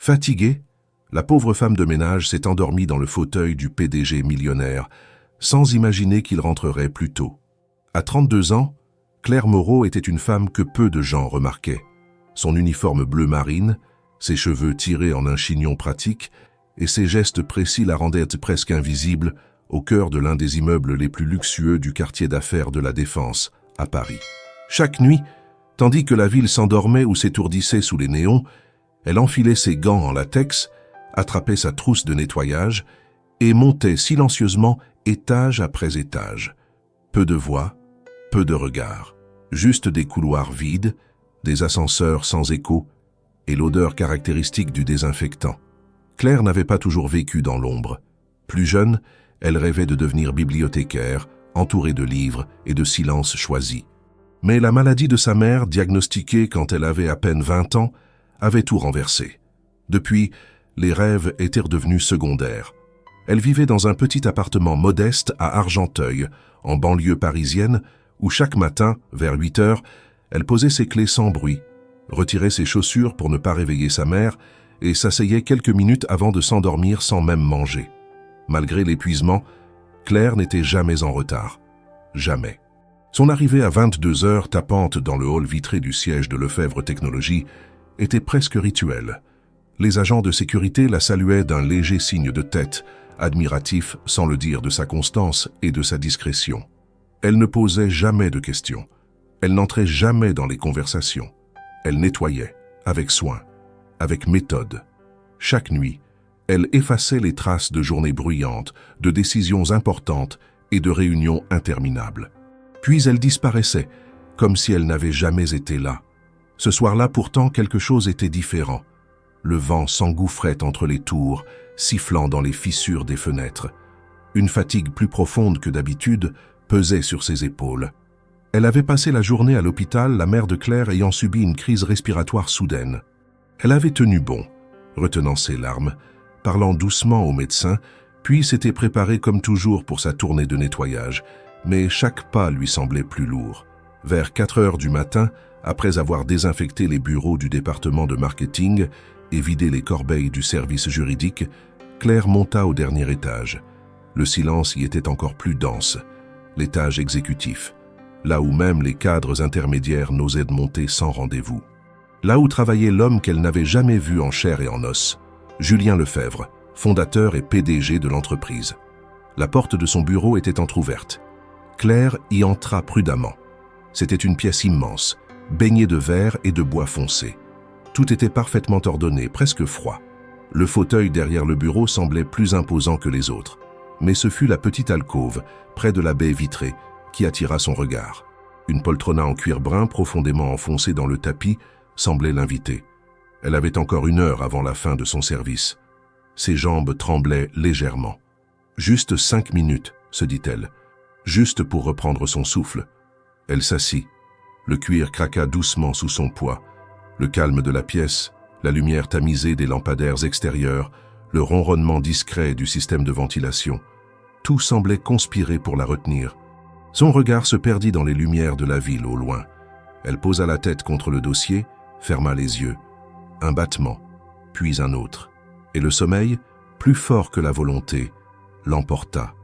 Fatiguée, la pauvre femme de ménage s'est endormie dans le fauteuil du PDG millionnaire, sans imaginer qu'il rentrerait plus tôt. À 32 ans, Claire Moreau était une femme que peu de gens remarquaient. Son uniforme bleu marine, ses cheveux tirés en un chignon pratique et ses gestes précis la rendaient presque invisible au cœur de l'un des immeubles les plus luxueux du quartier d'affaires de la Défense, à Paris. Chaque nuit, tandis que la ville s'endormait ou s'étourdissait sous les néons, elle enfilait ses gants en latex, attrapait sa trousse de nettoyage et montait silencieusement étage après étage. Peu de voix, peu de regards, juste des couloirs vides, des ascenseurs sans écho et l'odeur caractéristique du désinfectant. Claire n'avait pas toujours vécu dans l'ombre. Plus jeune, elle rêvait de devenir bibliothécaire, entourée de livres et de silences choisis. Mais la maladie de sa mère, diagnostiquée quand elle avait à peine 20 ans, avait tout renversé. Depuis, les rêves étaient redevenus secondaires. Elle vivait dans un petit appartement modeste à Argenteuil, en banlieue parisienne, où chaque matin, vers 8 heures, elle posait ses clés sans bruit, retirait ses chaussures pour ne pas réveiller sa mère et s'asseyait quelques minutes avant de s'endormir sans même manger. Malgré l'épuisement, Claire n'était jamais en retard. Jamais. Son arrivée à 22 heures tapante dans le hall vitré du siège de Lefebvre Technologies était presque rituelle. Les agents de sécurité la saluaient d'un léger signe de tête, admiratif sans le dire de sa constance et de sa discrétion. Elle ne posait jamais de questions. Elle n'entrait jamais dans les conversations. Elle nettoyait, avec soin, avec méthode. Chaque nuit, elle effaçait les traces de journées bruyantes, de décisions importantes et de réunions interminables. Puis elle disparaissait, comme si elle n'avait jamais été là. Ce soir-là, pourtant, quelque chose était différent. Le vent s'engouffrait entre les tours, sifflant dans les fissures des fenêtres. Une fatigue plus profonde que d'habitude pesait sur ses épaules. Elle avait passé la journée à l'hôpital, la mère de Claire ayant subi une crise respiratoire soudaine. Elle avait tenu bon, retenant ses larmes, parlant doucement au médecin, puis s'était préparée comme toujours pour sa tournée de nettoyage, mais chaque pas lui semblait plus lourd. Vers 4 heures du matin, après avoir désinfecté les bureaux du département de marketing et vidé les corbeilles du service juridique, Claire monta au dernier étage. Le silence y était encore plus dense, l'étage exécutif, là où même les cadres intermédiaires n'osaient monter sans rendez-vous. Là où travaillait l'homme qu'elle n'avait jamais vu en chair et en os, Julien Lefebvre, fondateur et PDG de l'entreprise. La porte de son bureau était entr'ouverte. Claire y entra prudemment. C'était une pièce immense, baignée de verre et de bois foncé. Tout était parfaitement ordonné, presque froid. Le fauteuil derrière le bureau semblait plus imposant que les autres. Mais ce fut la petite alcôve, près de la baie vitrée, qui attira son regard. Une poltrona en cuir brun profondément enfoncée dans le tapis semblait l'inviter. Elle avait encore 1 heure avant la fin de son service. Ses jambes tremblaient légèrement. « Juste 5 minutes », se dit-elle, juste pour reprendre son souffle. Elle s'assit. Le cuir craqua doucement sous son poids. Le calme de la pièce, la lumière tamisée des lampadaires extérieurs, le ronronnement discret du système de ventilation, tout semblait conspirer pour la retenir. Son regard se perdit dans les lumières de la ville au loin. Elle posa la tête contre le dossier, ferma les yeux. Un battement, puis un autre. Et le sommeil, plus fort que la volonté, l'emporta.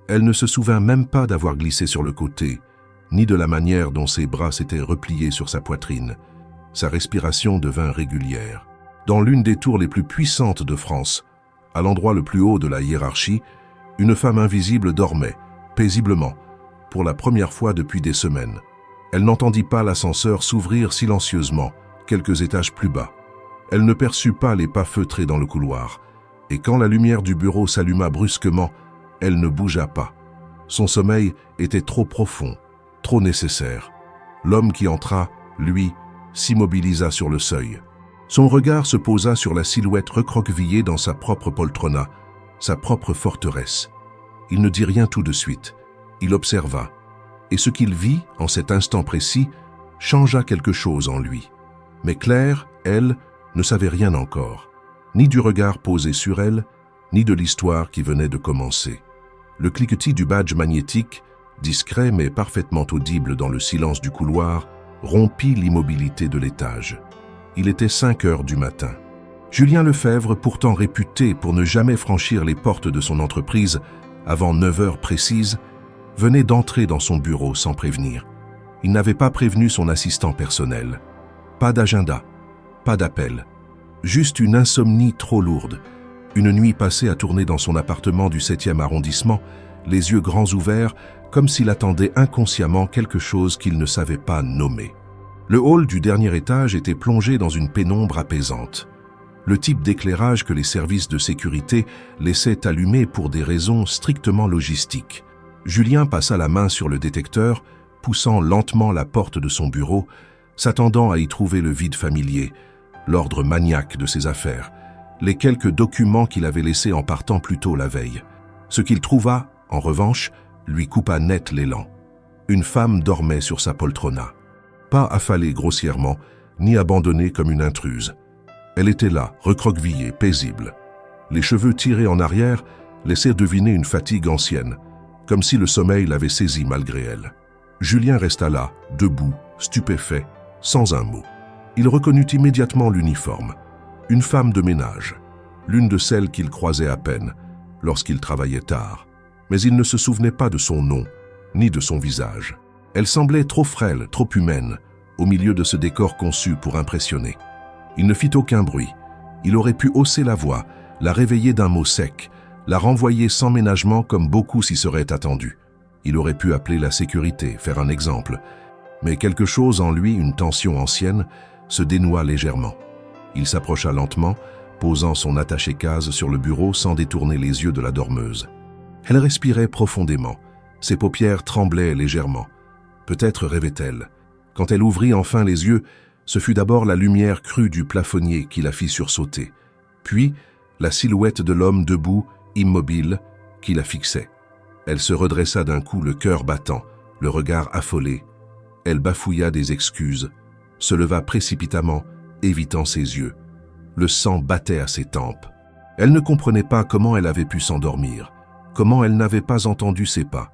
Elle ne se souvint même pas d'avoir glissé sur le côté, ni de la manière dont ses bras s'étaient repliés sur sa poitrine. Sa respiration devint régulière. Dans l'une des tours les plus puissantes de France, à l'endroit le plus haut de la hiérarchie, une femme invisible dormait, paisiblement, pour la première fois depuis des semaines. Elle n'entendit pas l'ascenseur s'ouvrir silencieusement, quelques étages plus bas. Elle ne perçut pas les pas feutrés dans le couloir, et quand la lumière du bureau s'alluma brusquement, elle ne bougea pas. Son sommeil était trop profond, trop nécessaire. L'homme qui entra, lui, s'immobilisa sur le seuil. Son regard se posa sur la silhouette recroquevillée dans sa propre poltrona, sa propre forteresse. Il ne dit rien tout de suite. Il observa, et ce qu'il vit, en cet instant précis, changea quelque chose en lui. Mais Claire, elle, ne savait rien encore, ni du regard posé sur elle, ni de l'histoire qui venait de commencer. Le cliquetis du badge magnétique, discret mais parfaitement audible dans le silence du couloir, rompit l'immobilité de l'étage. Il était 5 heures du matin. Julien Lefebvre, pourtant réputé pour ne jamais franchir les portes de son entreprise avant 9 heures précises, venait d'entrer dans son bureau sans prévenir. Il n'avait pas prévenu son assistant personnel. Pas d'agenda, pas d'appel. Juste une insomnie trop lourde. Une nuit passée à tourner dans son appartement du 7e arrondissement, les yeux grands ouverts, comme s'il attendait inconsciemment quelque chose qu'il ne savait pas nommer. Le hall du dernier étage était plongé dans une pénombre apaisante. Le type d'éclairage que les services de sécurité laissaient allumer pour des raisons strictement logistiques. Julien passa la main sur le détecteur, poussant lentement la porte de son bureau, s'attendant à y trouver le vide familier, l'ordre maniaque de ses affaires, les quelques documents qu'il avait laissés en partant plus tôt la veille. Ce qu'il trouva, en revanche, lui coupa net l'élan. Une femme dormait sur sa poltrona. Pas affalée grossièrement, ni abandonnée comme une intruse. Elle était là, recroquevillée, paisible. Les cheveux tirés en arrière laissaient deviner une fatigue ancienne, comme si le sommeil l'avait saisie malgré elle. Julien resta là, debout, stupéfait, sans un mot. Il reconnut immédiatement l'uniforme. Une femme de ménage, l'une de celles qu'il croisait à peine, lorsqu'il travaillait tard. Mais il ne se souvenait pas de son nom, ni de son visage. Elle semblait trop frêle, trop humaine, au milieu de ce décor conçu pour impressionner. Il ne fit aucun bruit. Il aurait pu hausser la voix, la réveiller d'un mot sec, la renvoyer sans ménagement comme beaucoup s'y seraient attendus. Il aurait pu appeler la sécurité, faire un exemple. Mais quelque chose en lui, une tension ancienne, se dénoua légèrement. Il s'approcha lentement, posant son attaché-case sur le bureau sans détourner les yeux de la dormeuse. Elle respirait profondément. Ses paupières tremblaient légèrement. Peut-être rêvait-elle. Quand elle ouvrit enfin les yeux, ce fut d'abord la lumière crue du plafonnier qui la fit sursauter. Puis, la silhouette de l'homme debout, immobile, qui la fixait. Elle se redressa d'un coup, le cœur battant, le regard affolé. Elle bafouilla des excuses, se leva précipitamment, évitant ses yeux. Le sang battait à ses tempes. Elle ne comprenait pas comment elle avait pu s'endormir, comment elle n'avait pas entendu ses pas.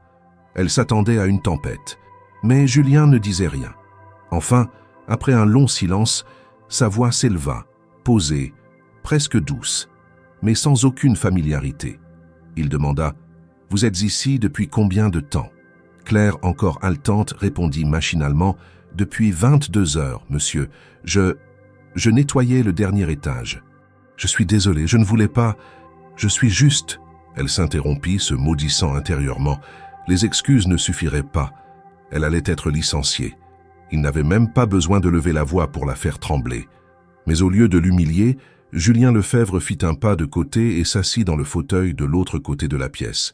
Elle s'attendait à une tempête. Mais Julien ne disait rien. Enfin, après un long silence, sa voix s'éleva, posée, presque douce, mais sans aucune familiarité. Il demanda « Vous êtes ici depuis combien de temps ?» Claire, encore haletante, répondit machinalement « Depuis 22 heures, monsieur. Je nettoyais le dernier étage. Je suis désolée, je ne voulais pas... Je suis juste... » Elle s'interrompit, se maudissant intérieurement. Les excuses ne suffiraient pas. Elle allait être licenciée. Il n'avait même pas besoin de lever la voix pour la faire trembler. Mais au lieu de l'humilier, Julien Lefebvre fit un pas de côté et s'assit dans le fauteuil de l'autre côté de la pièce.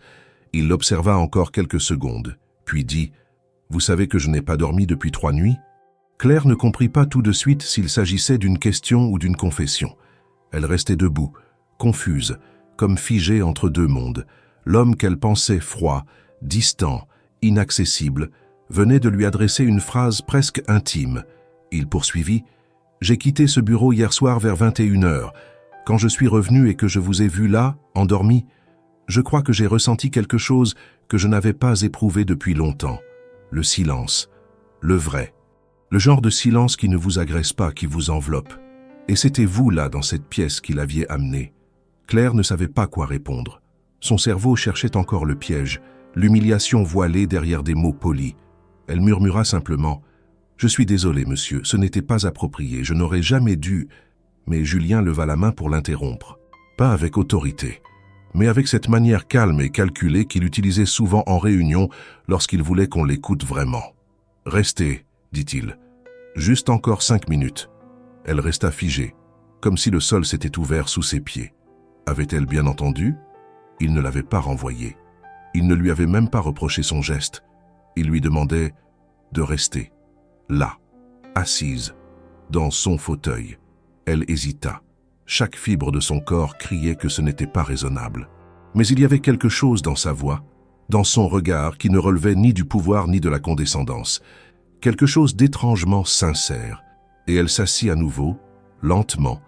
Il l'observa encore quelques secondes, puis dit « Vous savez que je n'ai pas dormi depuis 3 nuits ?» Claire ne comprit pas tout de suite s'il s'agissait d'une question ou d'une confession. Elle restait debout, confuse, comme figée entre deux mondes. L'homme qu'elle pensait froid, distant, inaccessible, venait de lui adresser une phrase presque intime. Il poursuivit « J'ai quitté ce bureau hier soir vers 21 heures. Quand je suis revenu et que je vous ai vu là, endormi, je crois que j'ai ressenti quelque chose que je n'avais pas éprouvé depuis longtemps. Le silence, le vrai. Le genre de silence qui ne vous agresse pas, qui vous enveloppe. Et c'était vous là, dans cette pièce, qui l'aviez amené. » Claire ne savait pas quoi répondre. Son cerveau cherchait encore le piège, l'humiliation voilée derrière des mots polis. Elle murmura simplement « Je suis désolé, monsieur, ce n'était pas approprié, je n'aurais jamais dû... » Mais Julien leva la main pour l'interrompre. Pas avec autorité, mais avec cette manière calme et calculée qu'il utilisait souvent en réunion lorsqu'il voulait qu'on l'écoute vraiment. « Restez, dit-il. Juste encore 5 minutes. » Elle resta figée, comme si le sol s'était ouvert sous ses pieds. Avait-elle bien entendu? Il ne l'avait pas renvoyée. Il ne lui avait même pas reproché son geste. Il lui demandait de rester, là, assise, dans son fauteuil. Elle hésita. Chaque fibre de son corps criait que ce n'était pas raisonnable. Mais il y avait quelque chose dans sa voix, dans son regard qui ne relevait ni du pouvoir ni de la condescendance. Quelque chose d'étrangement sincère. Et elle s'assit à nouveau, lentement,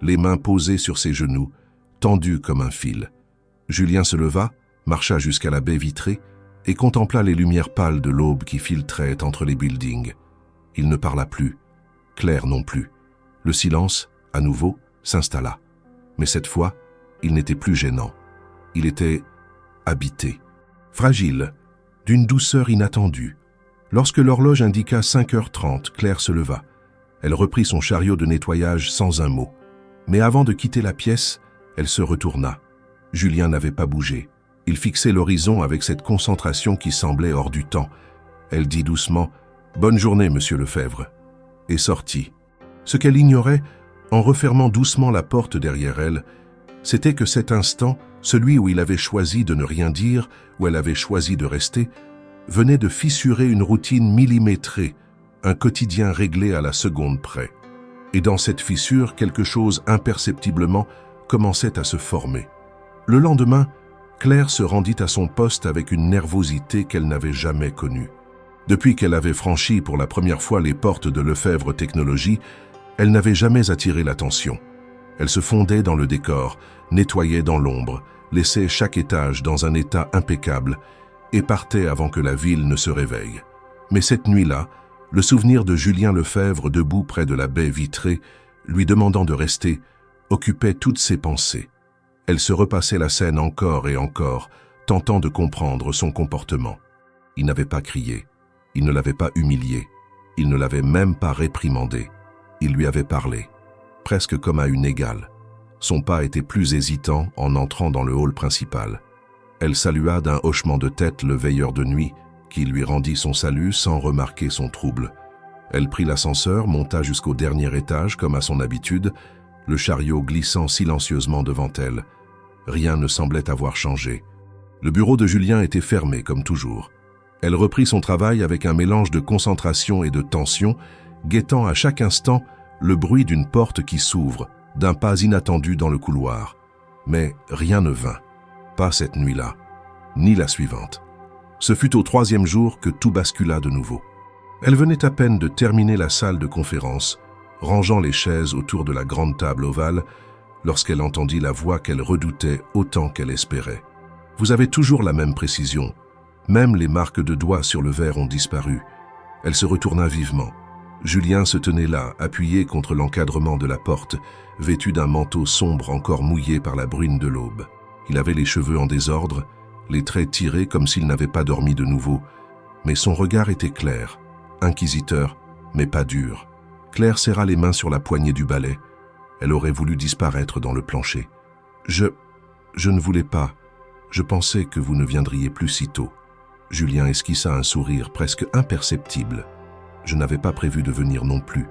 les mains posées sur ses genoux, tendues comme un fil. Julien se leva, marcha jusqu'à la baie vitrée et contempla les lumières pâles de l'aube qui filtraient entre les buildings. Il ne parla plus, Claire non plus. Le silence, à nouveau, s'installa. Mais cette fois, il n'était plus gênant. Il était habité, fragile, d'une douceur inattendue. Lorsque l'horloge indiqua 5h30, Claire se leva. Elle reprit son chariot de nettoyage sans un mot. Mais avant de quitter la pièce, elle se retourna. Julien n'avait pas bougé. Il fixait l'horizon avec cette concentration qui semblait hors du temps. Elle dit doucement « Bonne journée, monsieur Lefebvre » et sortit. Ce qu'elle ignorait, en refermant doucement la porte derrière elle, c'était que cet instant, celui où il avait choisi de ne rien dire, où elle avait choisi de rester, venait de fissurer une routine millimétrée, un quotidien réglé à la seconde près. Et dans cette fissure, quelque chose imperceptiblement commençait à se former. Le lendemain, Claire se rendit à son poste avec une nervosité qu'elle n'avait jamais connue. Depuis qu'elle avait franchi pour la première fois les portes de Lefebvre Technologies, elle n'avait jamais attiré l'attention. Elle se fondait dans le décor, nettoyait dans l'ombre, laissait chaque étage dans un état impeccable et partait avant que la ville ne se réveille. Mais cette nuit-là, le souvenir de Julien Lefebvre debout près de la baie vitrée, lui demandant de rester, occupait toutes ses pensées. Elle se repassait la scène encore et encore, tentant de comprendre son comportement. Il n'avait pas crié, il ne l'avait pas humilié, il ne l'avait même pas réprimandé. Il lui avait parlé, presque comme à une égale. Son pas était plus hésitant en entrant dans le hall principal. Elle salua d'un hochement de tête le veilleur de nuit, qui lui rendit son salut sans remarquer son trouble. Elle prit l'ascenseur, monta jusqu'au dernier étage comme à son habitude, le chariot glissant silencieusement devant elle. Rien ne semblait avoir changé. Le bureau de Julien était fermé comme toujours. Elle reprit son travail avec un mélange de concentration et de tension, guettant à chaque instant le bruit d'une porte qui s'ouvre, d'un pas inattendu dans le couloir. Mais rien ne vint. Pas cette nuit-là, ni la suivante. Ce fut au 3e jour que tout bascula de nouveau. Elle venait à peine de terminer la salle de conférence, rangeant les chaises autour de la grande table ovale, lorsqu'elle entendit la voix qu'elle redoutait autant qu'elle espérait. « Vous avez toujours la même précision. Même les marques de doigts sur le verre ont disparu. » Elle se retourna vivement. Julien se tenait là, appuyé contre l'encadrement de la porte, vêtu d'un manteau sombre encore mouillé par la bruine de l'aube. Il avait les cheveux en désordre, les traits tirés comme s'il n'avait pas dormi de nouveau, mais son regard était clair, inquisiteur, mais pas dur. Claire serra les mains sur la poignée du balai. Elle aurait voulu disparaître dans le plancher. « Je ne voulais pas. Je pensais que vous ne viendriez plus si tôt. » Julien esquissa un sourire presque imperceptible. « Je n'avais pas prévu de venir non plus.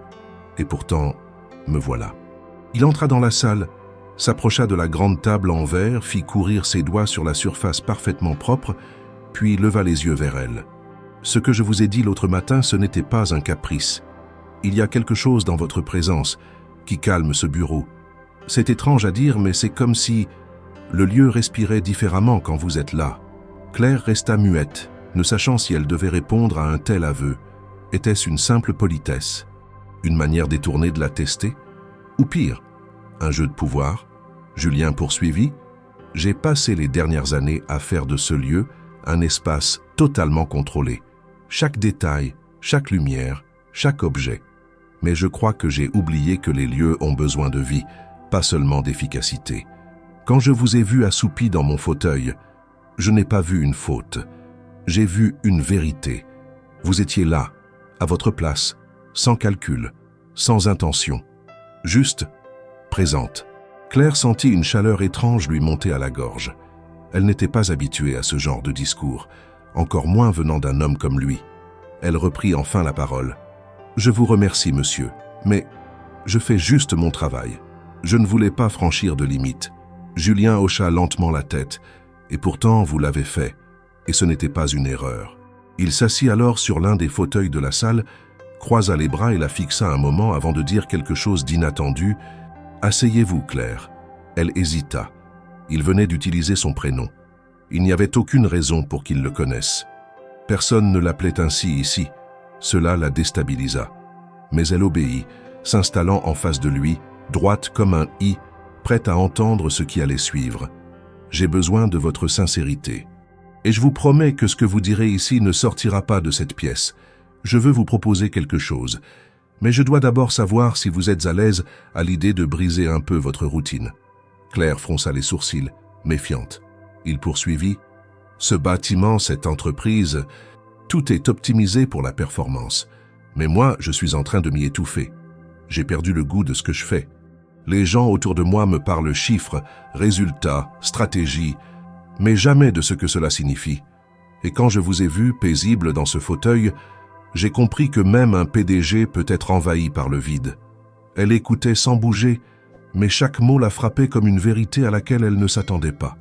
Et pourtant, me voilà. » Il entra dans la salle, s'approcha de la grande table en verre, fit courir ses doigts sur la surface parfaitement propre, puis leva les yeux vers elle. « Ce que je vous ai dit l'autre matin, ce n'était pas un caprice. Il y a quelque chose dans votre présence qui calme ce bureau. C'est étrange à dire, mais c'est comme si le lieu respirait différemment quand vous êtes là. » Claire resta muette, ne sachant si elle devait répondre à un tel aveu. Était-ce une simple politesse? Une manière détournée de la tester? Ou pire, un jeu de pouvoir? Julien poursuivit. « J'ai passé les dernières années à faire de ce lieu un espace totalement contrôlé. Chaque détail, chaque lumière, chaque objet. Mais je crois que j'ai oublié que les lieux ont besoin de vie, pas seulement d'efficacité. Quand je vous ai vu assoupi dans mon fauteuil, je n'ai pas vu une faute. J'ai vu une vérité. Vous étiez là, à votre place, sans calcul, sans intention. Juste présente. » Claire sentit une chaleur étrange lui monter à la gorge. Elle n'était pas habituée à ce genre de discours, encore moins venant d'un homme comme lui. Elle reprit enfin la parole. « Je vous remercie, monsieur, mais je fais juste mon travail. Je ne voulais pas franchir de limite. » Julien hocha lentement la tête. « Et pourtant, vous l'avez fait, et ce n'était pas une erreur. » Il s'assit alors sur l'un des fauteuils de la salle, croisa les bras et la fixa un moment avant de dire quelque chose d'inattendu. « Asseyez-vous, Claire. » Elle hésita. Il venait d'utiliser son prénom. Il n'y avait aucune raison pour qu'il le connaisse. Personne ne l'appelait ainsi ici. Cela la déstabilisa. Mais elle obéit, s'installant en face de lui, droite comme un i, prête à entendre ce qui allait suivre. « J'ai besoin de votre sincérité. Et je vous promets que ce que vous direz ici ne sortira pas de cette pièce. Je veux vous proposer quelque chose. Mais je dois d'abord savoir si vous êtes à l'aise à l'idée de briser un peu votre routine. » Claire fronça les sourcils, méfiante. Il poursuivit. Ce bâtiment, cette entreprise, tout est optimisé pour la performance. Mais moi, je suis en train de m'y étouffer. J'ai perdu le goût de ce que je fais. Les gens autour de moi me parlent chiffres, résultats, stratégies, mais jamais de ce que cela signifie. Et quand je vous ai vu paisible dans ce fauteuil, j'ai compris que même un PDG peut être envahi par le vide. Elle écoutait sans bouger, mais chaque mot la frappait comme une vérité à laquelle elle ne s'attendait pas.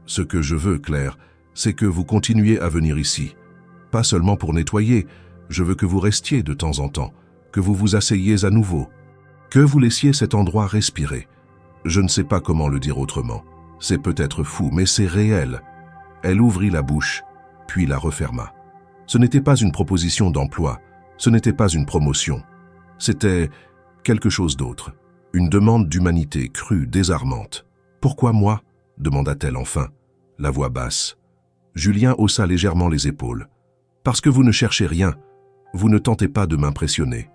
Ce que je veux, Claire, c'est que vous continuiez à venir ici. Pas seulement pour nettoyer, je veux que vous restiez de temps en temps, que vous vous asseyiez à nouveau, que vous laissiez cet endroit respirer. Je ne sais pas comment le dire autrement. C'est peut-être fou, mais c'est réel. Elle ouvrit la bouche, puis la referma. Ce n'était pas une proposition d'emploi, ce n'était pas une promotion. C'était quelque chose d'autre, une demande d'humanité crue, désarmante. « Pourquoi moi ?» demanda-t-elle enfin, la voix basse. Julien haussa légèrement les épaules. « Parce que vous ne cherchez rien, vous ne tentez pas de m'impressionner.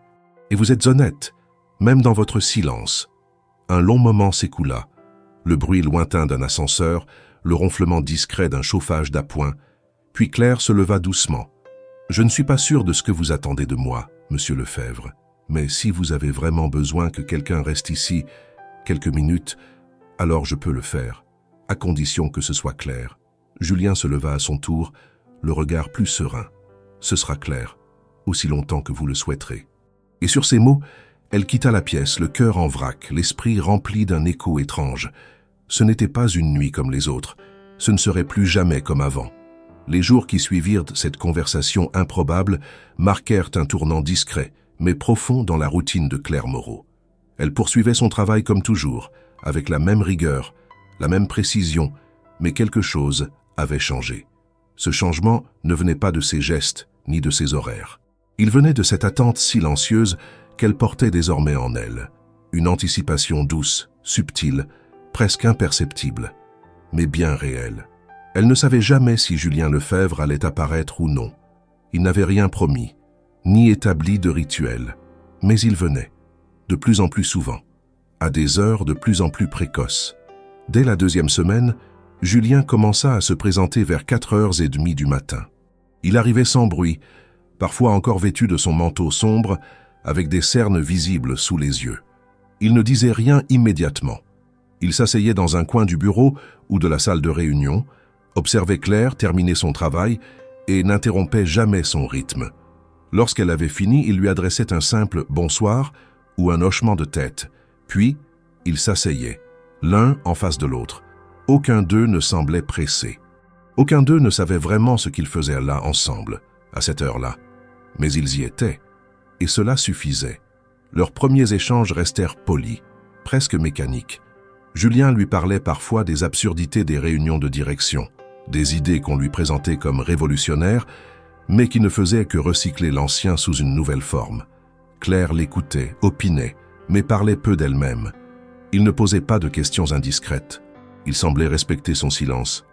Et vous êtes honnête, même dans votre silence. » Un long moment s'écoula. Le bruit lointain d'un ascenseur, le ronflement discret d'un chauffage d'appoint, puis Claire se leva doucement. « Je ne suis pas sûre de ce que vous attendez de moi, monsieur Lefebvre, mais si vous avez vraiment besoin que quelqu'un reste ici quelques minutes, alors je peux le faire, à condition que ce soit clair. » Julien se leva à son tour, le regard plus serein. « Ce sera clair, aussi longtemps que vous le souhaiterez. » Et sur ces mots, elle quitta la pièce, le cœur en vrac, l'esprit rempli d'un écho étrange. Ce n'était pas une nuit comme les autres, ce ne serait plus jamais comme avant. Les jours qui suivirent cette conversation improbable marquèrent un tournant discret, mais profond dans la routine de Claire Moreau. Elle poursuivait son travail comme toujours, avec la même rigueur, la même précision, mais quelque chose avait changé. Ce changement ne venait pas de ses gestes, ni de ses horaires. Il venait de cette attente silencieuse qu'elle portait désormais en elle. Une anticipation douce, subtile, presque imperceptible, mais bien réelle. Elle ne savait jamais si Julien Lefebvre allait apparaître ou non. Il n'avait rien promis, ni établi de rituel, mais il venait, de plus en plus souvent, à des heures de plus en plus précoces. Dès la 2e semaine, Julien commença à se présenter vers 4h30 du matin. Il arrivait sans bruit, parfois encore vêtu de son manteau sombre, avec des cernes visibles sous les yeux. Il ne disait rien immédiatement. Il s'asseyait dans un coin du bureau ou de la salle de réunion, observait Claire terminer son travail et n'interrompait jamais son rythme. Lorsqu'elle avait fini, il lui adressait un simple « bonsoir » ou un hochement de tête. Puis, ils s'asseyaient, l'un en face de l'autre. Aucun d'eux ne semblait pressé. Aucun d'eux ne savait vraiment ce qu'ils faisaient là ensemble, à cette heure-là. Mais ils y étaient, et cela suffisait. Leurs premiers échanges restèrent polis, presque mécaniques. Julien lui parlait parfois des absurdités des réunions de direction, des idées qu'on lui présentait comme révolutionnaires, mais qui ne faisaient que recycler l'ancien sous une nouvelle forme. Claire l'écoutait, opinait, mais parlait peu d'elle-même. Il ne posait pas de questions indiscrètes. Il semblait respecter son silence.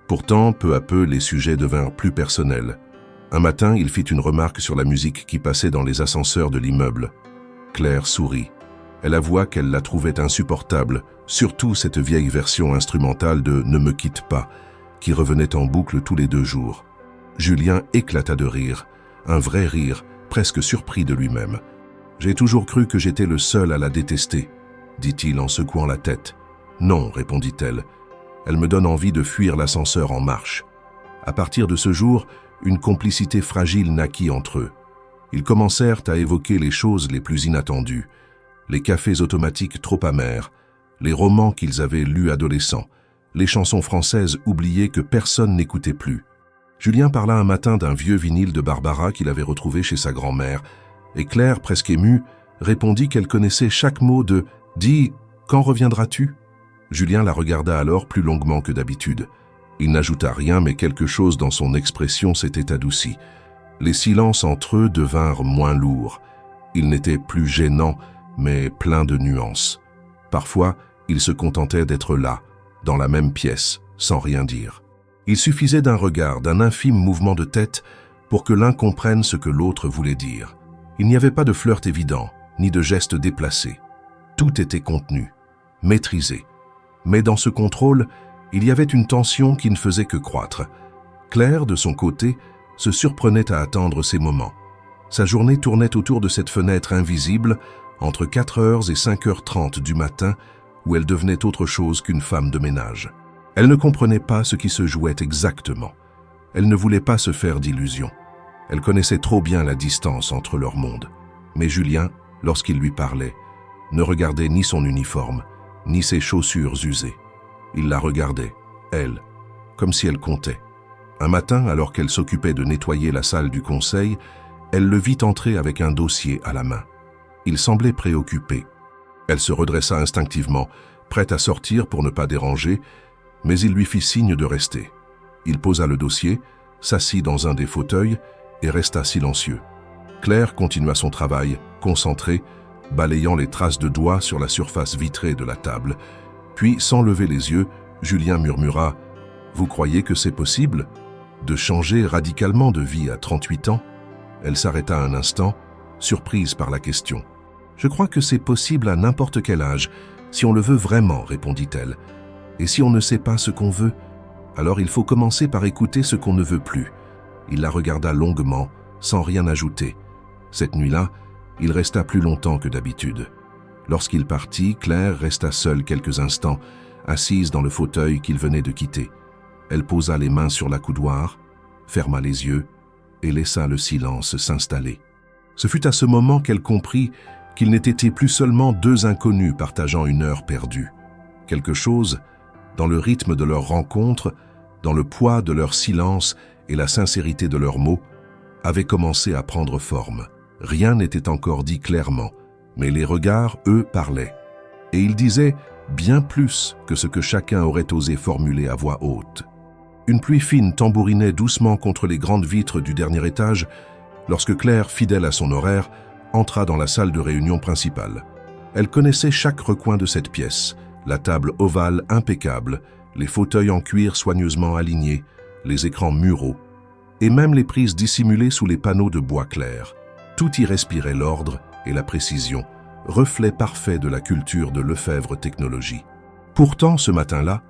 Pourtant, peu à peu, les sujets devinrent plus personnels. Un matin, il fit une remarque sur la musique qui passait dans les ascenseurs de l'immeuble. Claire sourit. Elle avoua qu'elle la trouvait insupportable, surtout cette vieille version instrumentale de « Ne me quitte pas », qui revenait en boucle tous les 2 jours. Julien éclata de rire, un vrai rire, presque surpris de lui-même. « J'ai toujours cru que j'étais le seul à la détester », dit-il en secouant la tête. « Non », répondit-elle, « elle me donne envie de fuir l'ascenseur en marche. » À partir de ce jour, une complicité fragile naquit entre eux. Ils commencèrent à évoquer les choses les plus inattendues, les cafés automatiques trop amers, les romans qu'ils avaient lus adolescents, les chansons françaises oubliées que personne n'écoutait plus. Julien parla un matin d'un vieux vinyle de Barbara qu'il avait retrouvé chez sa grand-mère, et Claire, presque émue, répondit qu'elle connaissait chaque mot de « Dis, quand reviendras-tu » Julien la regarda alors plus longuement que d'habitude. Il n'ajouta rien, mais quelque chose dans son expression s'était adouci. Les silences entre eux devinrent moins lourds. Ils n'étaient plus gênants, mais pleins de nuances. Parfois, ils se contentaient d'être là, dans la même pièce, sans rien dire. Il suffisait d'un regard, d'un infime mouvement de tête pour que l'un comprenne ce que l'autre voulait dire. Il n'y avait pas de flirt évident, ni de geste déplacé. Tout était contenu, maîtrisé. Mais dans ce contrôle, il y avait une tension qui ne faisait que croître. Claire, de son côté, se surprenait à attendre ces moments. Sa journée tournait autour de cette fenêtre invisible entre 4h et 5h30 du matin où elle devenait autre chose qu'une femme de ménage. Elle ne comprenait pas ce qui se jouait exactement. Elle ne voulait pas se faire d'illusions. Elle connaissait trop bien la distance entre leurs mondes. Mais Julien, lorsqu'il lui parlait, ne regardait ni son uniforme, ni ses chaussures usées. Il la regardait, elle, comme si elle comptait. Un matin, alors qu'elle s'occupait de nettoyer la salle du conseil, elle le vit entrer avec un dossier à la main. Il semblait préoccupé. Elle se redressa instinctivement, prête à sortir pour ne pas déranger, mais il lui fit signe de rester. Il posa le dossier, s'assit dans un des fauteuils et resta silencieux. Claire continua son travail, concentrée, balayant les traces de doigts sur la surface vitrée de la table. Puis, sans lever les yeux, Julien murmura « Vous croyez que c'est possible de changer radicalement de vie à 38 ans ?» Elle s'arrêta un instant, surprise par la question. « Je crois que c'est possible à n'importe quel âge, si on le veut vraiment, répondit-elle. Et si on ne sait pas ce qu'on veut, alors il faut commencer par écouter ce qu'on ne veut plus. » Il la regarda longuement, sans rien ajouter. Cette nuit-là, il resta plus longtemps que d'habitude. Lorsqu'il partit, Claire resta seule quelques instants, assise dans le fauteuil qu'il venait de quitter. Elle posa les mains sur la coudoir, ferma les yeux et laissa le silence s'installer. Ce fut à ce moment qu'elle comprit qu'ils n'étaient plus seulement deux inconnus partageant une heure perdue. Quelque chose, dans le rythme de leur rencontre, dans le poids de leur silence et la sincérité de leurs mots, avait commencé à prendre forme. Rien n'était encore dit clairement, mais les regards, eux, parlaient. Et ils disaient bien plus que ce que chacun aurait osé formuler à voix haute. Une pluie fine tambourinait doucement contre les grandes vitres du dernier étage lorsque Claire, fidèle à son horaire, entra dans la salle de réunion principale. Elle connaissait chaque recoin de cette pièce, la table ovale impeccable, les fauteuils en cuir soigneusement alignés, les écrans muraux, et même les prises dissimulées sous les panneaux de bois clair. Tout y respirait l'ordre et la précision, reflet parfait de la culture de Lefebvre Technologies. Pourtant, ce matin-là,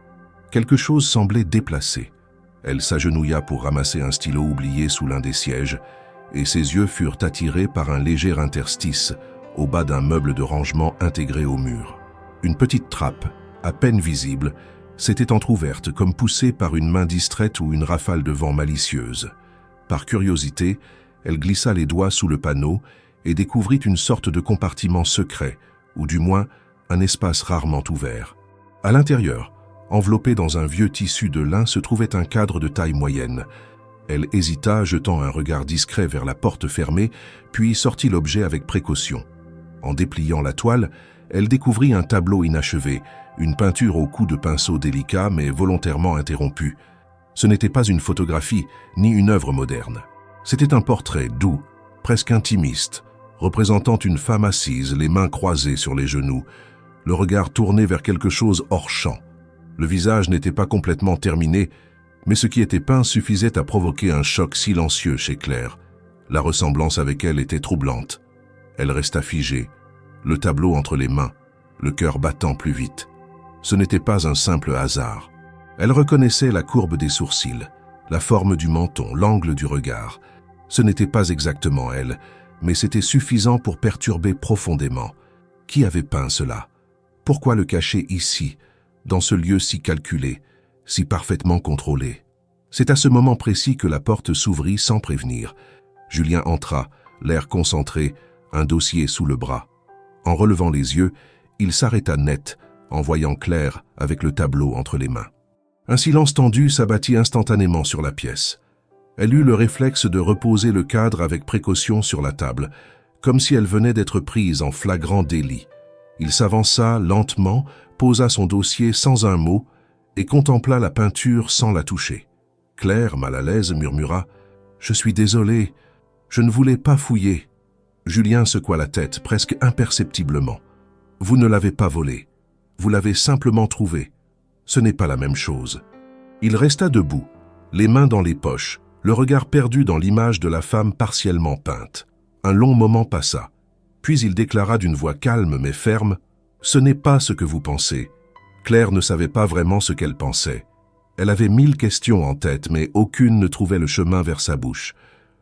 quelque chose semblait déplacé. Elle s'agenouilla pour ramasser un stylo oublié sous l'un des sièges, et ses yeux furent attirés par un léger interstice au bas d'un meuble de rangement intégré au mur. Une petite trappe, à peine visible, s'était entr'ouverte comme poussée par une main distraite ou une rafale de vent malicieuse. Par curiosité, elle glissa les doigts sous le panneau et découvrit une sorte de compartiment secret, ou du moins un espace rarement ouvert. À l'intérieur, enveloppé dans un vieux tissu de lin, se trouvait un cadre de taille moyenne. Elle hésita, jetant un regard discret vers la porte fermée, puis sortit l'objet avec précaution. En dépliant la toile, elle découvrit un tableau inachevé, une peinture au coup de pinceau délicat mais volontairement interrompue. Ce n'était pas une photographie, ni une œuvre moderne. C'était un portrait doux, presque intimiste, représentant une femme assise, les mains croisées sur les genoux, le regard tourné vers quelque chose hors champ. Le visage n'était pas complètement terminé, mais ce qui était peint suffisait à provoquer un choc silencieux chez Claire. La ressemblance avec elle était troublante. Elle resta figée, le tableau entre les mains, le cœur battant plus vite. Ce n'était pas un simple hasard. Elle reconnaissait la courbe des sourcils, la forme du menton, l'angle du regard. Ce n'était pas exactement elle, mais c'était suffisant pour perturber profondément. Qui avait peint cela? Pourquoi le cacher ici, dans ce lieu si calculé, si parfaitement contrôlé? C'est à ce moment précis que la porte s'ouvrit sans prévenir. Julien entra, l'air concentré, un dossier sous le bras. En relevant les yeux, il s'arrêta net, en voyant Claire avec le tableau entre les mains. Un silence tendu s'abattit instantanément sur la pièce. Elle eut le réflexe de reposer le cadre avec précaution sur la table, comme si elle venait d'être prise en flagrant délit. Il s'avança lentement, posa son dossier sans un mot et contempla la peinture sans la toucher. Claire, mal à l'aise, murmura « Je suis désolée, je ne voulais pas fouiller. » Julien secoua la tête, presque imperceptiblement. « Vous ne l'avez pas volée. Vous l'avez simplement trouvée. Ce n'est pas la même chose. » Il resta debout, les mains dans les poches, le regard perdu dans l'image de la femme partiellement peinte. Un long moment passa. Puis il déclara d'une voix calme mais ferme « Ce n'est pas ce que vous pensez. Claire ne savait pas vraiment ce qu'elle pensait. Elle avait 1000 questions en tête, mais aucune ne trouvait le chemin vers sa bouche.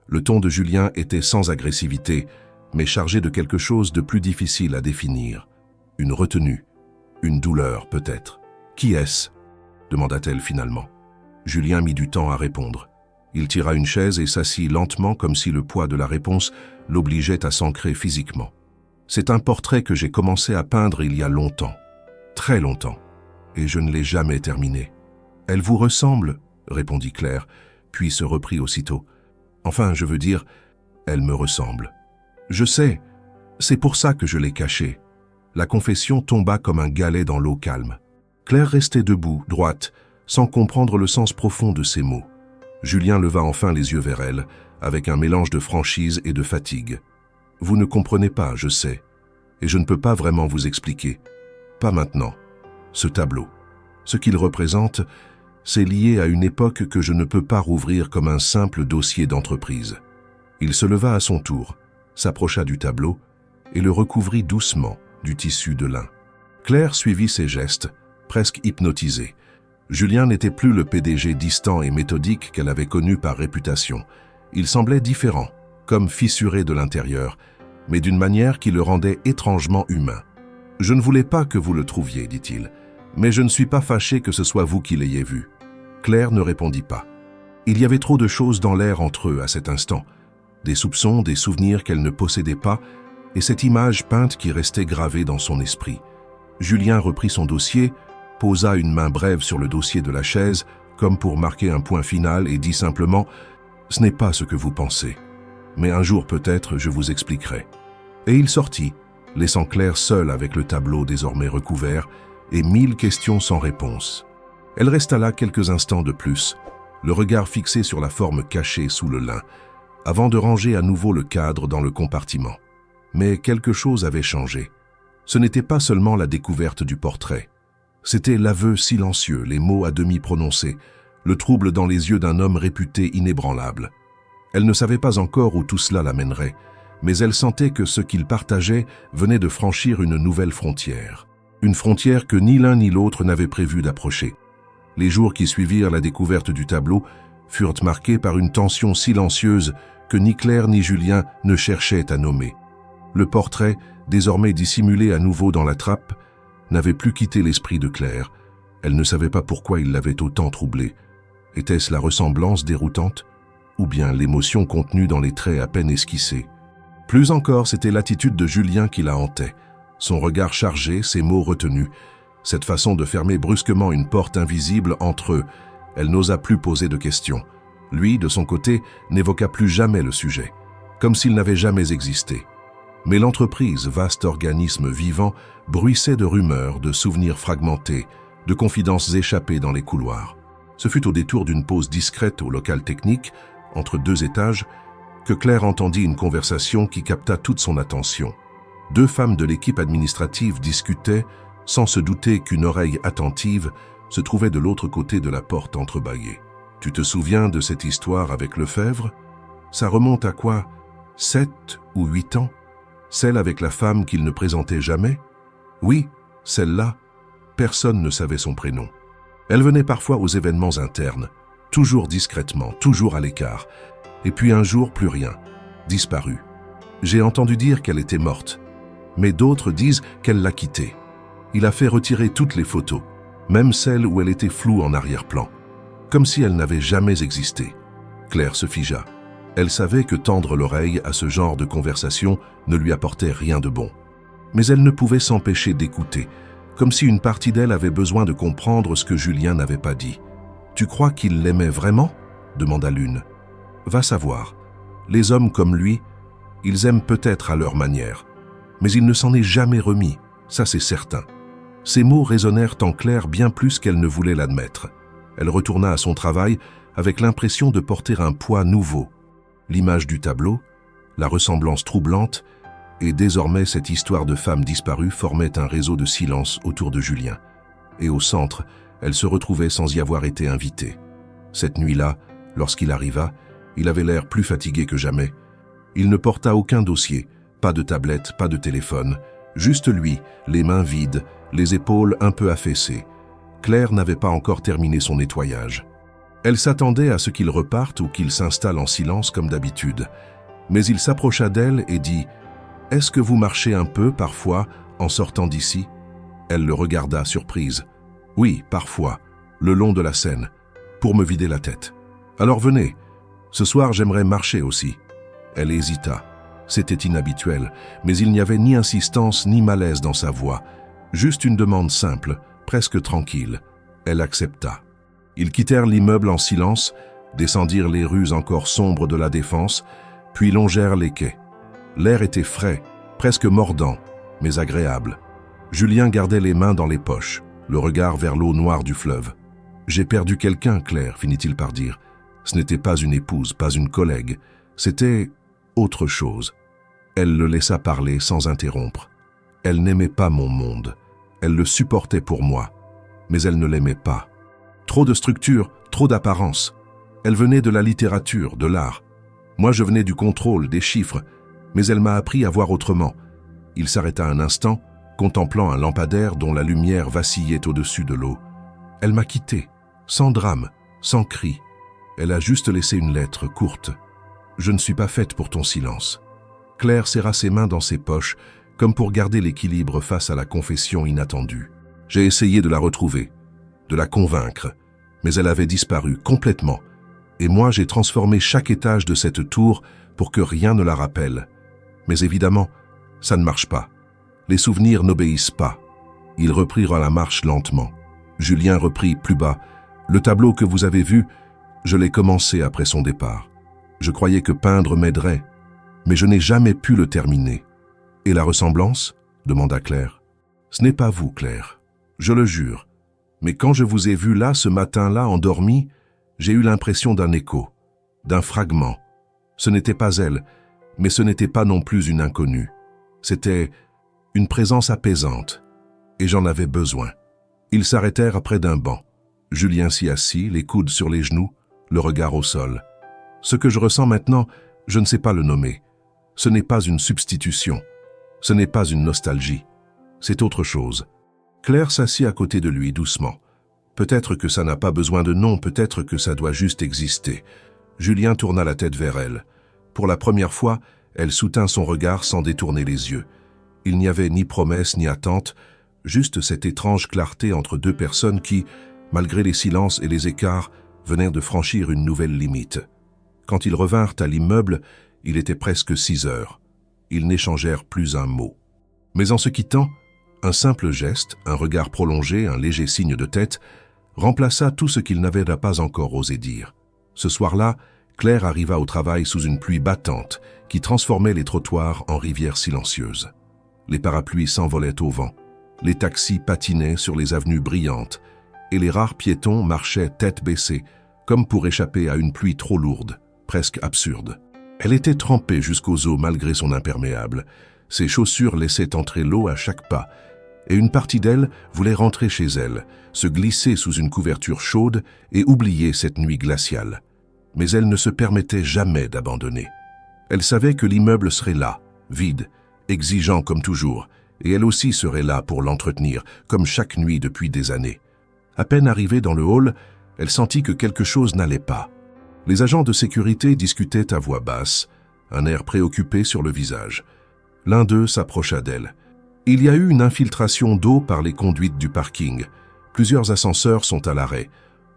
Le ton de Julien était sans agressivité, mais chargé de quelque chose de plus difficile à définir. Une retenue, une douleur peut-être. « Qui est-ce » demanda-t-elle finalement. Julien mit du temps à répondre. Il tira une chaise et s'assit lentement comme si le poids de la réponse l'obligeait à s'ancrer physiquement. « C'est un portrait que j'ai commencé à peindre il y a longtemps, très longtemps, et je ne l'ai jamais terminé. »« Elle vous ressemble » répondit Claire, puis se reprit aussitôt. « Enfin, je veux dire, elle me ressemble. »« Je sais, c'est pour ça que je l'ai cachée. » La confession tomba comme un galet dans l'eau calme. Claire restait debout, droite, sans comprendre le sens profond de ces mots. Julien leva enfin les yeux vers elle, avec un mélange de franchise et de fatigue. « Vous ne comprenez pas, je sais, et je ne peux pas vraiment vous expliquer. Pas maintenant. Ce tableau, ce qu'il représente, c'est lié à une époque que je ne peux pas rouvrir comme un simple dossier d'entreprise. » Il se leva à son tour, s'approcha du tableau et le recouvrit doucement du tissu de lin. Claire suivit ses gestes, presque hypnotisée. Julien n'était plus le PDG distant et méthodique qu'elle avait connu par réputation. Il semblait différent, comme fissuré de l'intérieur, mais d'une manière qui le rendait étrangement humain. « Je ne voulais pas que vous le trouviez, dit-il, mais je ne suis pas fâché que ce soit vous qui l'ayez vu. » Claire ne répondit pas. Il y avait trop de choses dans l'air entre eux à cet instant. Des soupçons, des souvenirs qu'elle ne possédait pas, et cette image peinte qui restait gravée dans son esprit. Julien reprit son dossier, posa une main brève sur le dossier de la chaise, comme pour marquer un point final, et dit simplement « Ce n'est pas ce que vous pensez, mais un jour peut-être je vous expliquerai. » Et il sortit, laissant Claire seule avec le tableau désormais recouvert et 1000 questions sans réponse. Elle resta là quelques instants de plus, le regard fixé sur la forme cachée sous le lin, avant de ranger à nouveau le cadre dans le compartiment. Mais quelque chose avait changé. Ce n'était pas seulement la découverte du portrait. C'était l'aveu silencieux, les mots à demi prononcés, le trouble dans les yeux d'un homme réputé inébranlable. Elle ne savait pas encore où tout cela l'amènerait, mais elle sentait que ce qu'ils partageaient venait de franchir une nouvelle frontière. Une frontière que ni l'un ni l'autre n'avait prévu d'approcher. Les jours qui suivirent la découverte du tableau furent marqués par une tension silencieuse que ni Claire ni Julien ne cherchaient à nommer. Le portrait, désormais dissimulé à nouveau dans la trappe, n'avait plus quitté l'esprit de Claire. Elle ne savait pas pourquoi il l'avait autant troublée. Était-ce la ressemblance déroutante, ou bien l'émotion contenue dans les traits à peine esquissés? Plus encore, c'était l'attitude de Julien qui la hantait, son regard chargé, ses mots retenus, cette façon de fermer brusquement une porte invisible entre eux. Elle n'osa plus poser de questions. Lui, de son côté, n'évoqua plus jamais le sujet, comme s'il n'avait jamais existé. Mais l'entreprise, vaste organisme vivant, bruissait de rumeurs, de souvenirs fragmentés, de confidences échappées dans les couloirs. Ce fut au détour d'une pause discrète au local technique, entre 2 étages, que Claire entendit une conversation qui capta toute son attention. 2 femmes de l'équipe administrative discutaient, sans se douter qu'une oreille attentive se trouvait de l'autre côté de la porte entrebâillée. « Tu te souviens de cette histoire avec Lefebvre? Ça remonte à quoi? 7 ou 8 ans? Celle avec la femme qu'il ne présentait jamais? Oui, celle-là. Personne ne savait son prénom. Elle venait parfois aux événements internes, toujours discrètement, toujours à l'écart. Et puis un jour, plus rien, disparue. J'ai entendu dire qu'elle était morte, mais d'autres disent qu'elle l'a quittée. Il a fait retirer toutes les photos, même celles où elle était floue en arrière-plan, comme si elle n'avait jamais existé. » Claire se figea. Elle savait que tendre l'oreille à ce genre de conversation ne lui apportait rien de bon. Mais elle ne pouvait s'empêcher d'écouter, comme si une partie d'elle avait besoin de comprendre ce que Julien n'avait pas dit. « Tu crois qu'il l'aimait vraiment ?» demanda l'une. « Va savoir. Les hommes comme lui, ils aiment peut-être à leur manière, mais il ne s'en est jamais remis, ça c'est certain. » Ces mots résonnèrent en Claire bien plus qu'elle ne voulait l'admettre. Elle retourna à son travail avec l'impression de porter un poids nouveau. L'image du tableau, la ressemblance troublante, et désormais cette histoire de femme disparue formaient un réseau de silence autour de Julien. Et au centre, elle se retrouvait sans y avoir été invitée. Cette nuit-là, lorsqu'il arriva, il avait l'air plus fatigué que jamais. Il ne porta aucun dossier, pas de tablette, pas de téléphone, Juste lui, les mains vides, les épaules un peu affaissées. Claire n'avait pas encore terminé son nettoyage. Elle s'attendait à ce qu'il reparte ou qu'il s'installe en silence comme d'habitude. Mais il s'approcha d'elle et dit « Est-ce que vous marchez un peu, parfois, en sortant d'ici ?» Elle le regarda surprise. « Oui, parfois, le long de la Seine, pour me vider la tête. Alors venez, ce soir j'aimerais marcher aussi. » Elle hésita. C'était inhabituel, mais il n'y avait ni insistance ni malaise dans sa voix. Juste une demande simple, presque tranquille. Elle accepta. Ils quittèrent l'immeuble en silence, descendirent les rues encore sombres de la Défense, puis longèrent les quais. L'air était frais, presque mordant, mais agréable. Julien gardait les mains dans les poches, le regard vers l'eau noire du fleuve. « J'ai perdu quelqu'un, Claire, finit-il par dire. Ce n'était pas une épouse, pas une collègue. C'était autre chose. » Elle le laissa parler sans interrompre. Elle n'aimait pas mon monde. Elle le supportait pour moi, mais elle ne l'aimait pas. Trop de structure, trop d'apparence. Elle venait de la littérature, de l'art. Moi, je venais du contrôle, des chiffres, mais elle m'a appris à voir autrement. Il s'arrêta un instant, contemplant un lampadaire dont la lumière vacillait au-dessus de l'eau. Elle m'a quitté, sans drame, sans cri. Elle a juste laissé une lettre courte. « Je ne suis pas faite pour ton silence. » Claire serra ses mains dans ses poches, comme pour garder l'équilibre face à la confession inattendue. J'ai essayé de la retrouver, de la convaincre, mais elle avait disparu complètement. Et moi, j'ai transformé chaque étage de cette tour pour que rien ne la rappelle. Mais évidemment, ça ne marche pas. Les souvenirs n'obéissent pas. Ils reprirent la marche lentement. Julien reprit plus bas. Le tableau que vous avez vu, je l'ai commencé après son départ. Je croyais que peindre m'aiderait, mais je n'ai jamais pu le terminer. Et la ressemblance ? Demanda Claire. Ce n'est pas vous, Claire. Je le jure. Mais quand je vous ai vu là, ce matin-là, endormi, j'ai eu l'impression d'un écho, d'un fragment. Ce n'était pas elle, mais ce n'était pas non plus une inconnue. C'était une présence apaisante, et j'en avais besoin. Ils s'arrêtèrent près d'un banc. Julien s'y assit, les coudes sur les genoux, le regard au sol. Ce que je ressens maintenant, je ne sais pas le nommer. Ce n'est pas une substitution. Ce n'est pas une nostalgie. C'est autre chose. Claire s'assit à côté de lui doucement. Peut-être que ça n'a pas besoin de nom, peut-être que ça doit juste exister. Julien tourna la tête vers elle. Pour la première fois, elle soutint son regard sans détourner les yeux. Il n'y avait ni promesse ni attente, juste cette étrange clarté entre deux personnes qui, malgré les silences et les écarts, venaient de franchir une nouvelle limite. Quand ils revinrent à l'immeuble, il était presque 6 heures. Ils n'échangèrent plus un mot. Mais en se quittant, un simple geste, un regard prolongé, un léger signe de tête, remplaça tout ce qu'il n'avait pas encore osé dire. Ce soir-là, Claire arriva au travail sous une pluie battante qui transformait les trottoirs en rivières silencieuses. Les parapluies s'envolaient au vent, les taxis patinaient sur les avenues brillantes et les rares piétons marchaient tête baissée, comme pour échapper à une pluie trop lourde, presque absurde. Elle était trempée jusqu'aux os malgré son imperméable. Ses chaussures laissaient entrer l'eau à chaque pas, et une partie d'elle voulait rentrer chez elle, se glisser sous une couverture chaude et oublier cette nuit glaciale. Mais elle ne se permettait jamais d'abandonner. Elle savait que l'immeuble serait là, vide, exigeant comme toujours, et elle aussi serait là pour l'entretenir, comme chaque nuit depuis des années. À peine arrivée dans le hall, elle sentit que quelque chose n'allait pas. Les agents de sécurité discutaient à voix basse, un air préoccupé sur le visage. L'un d'eux s'approcha d'elle. Il y a eu une infiltration d'eau par les conduites du parking. Plusieurs ascenseurs sont à l'arrêt.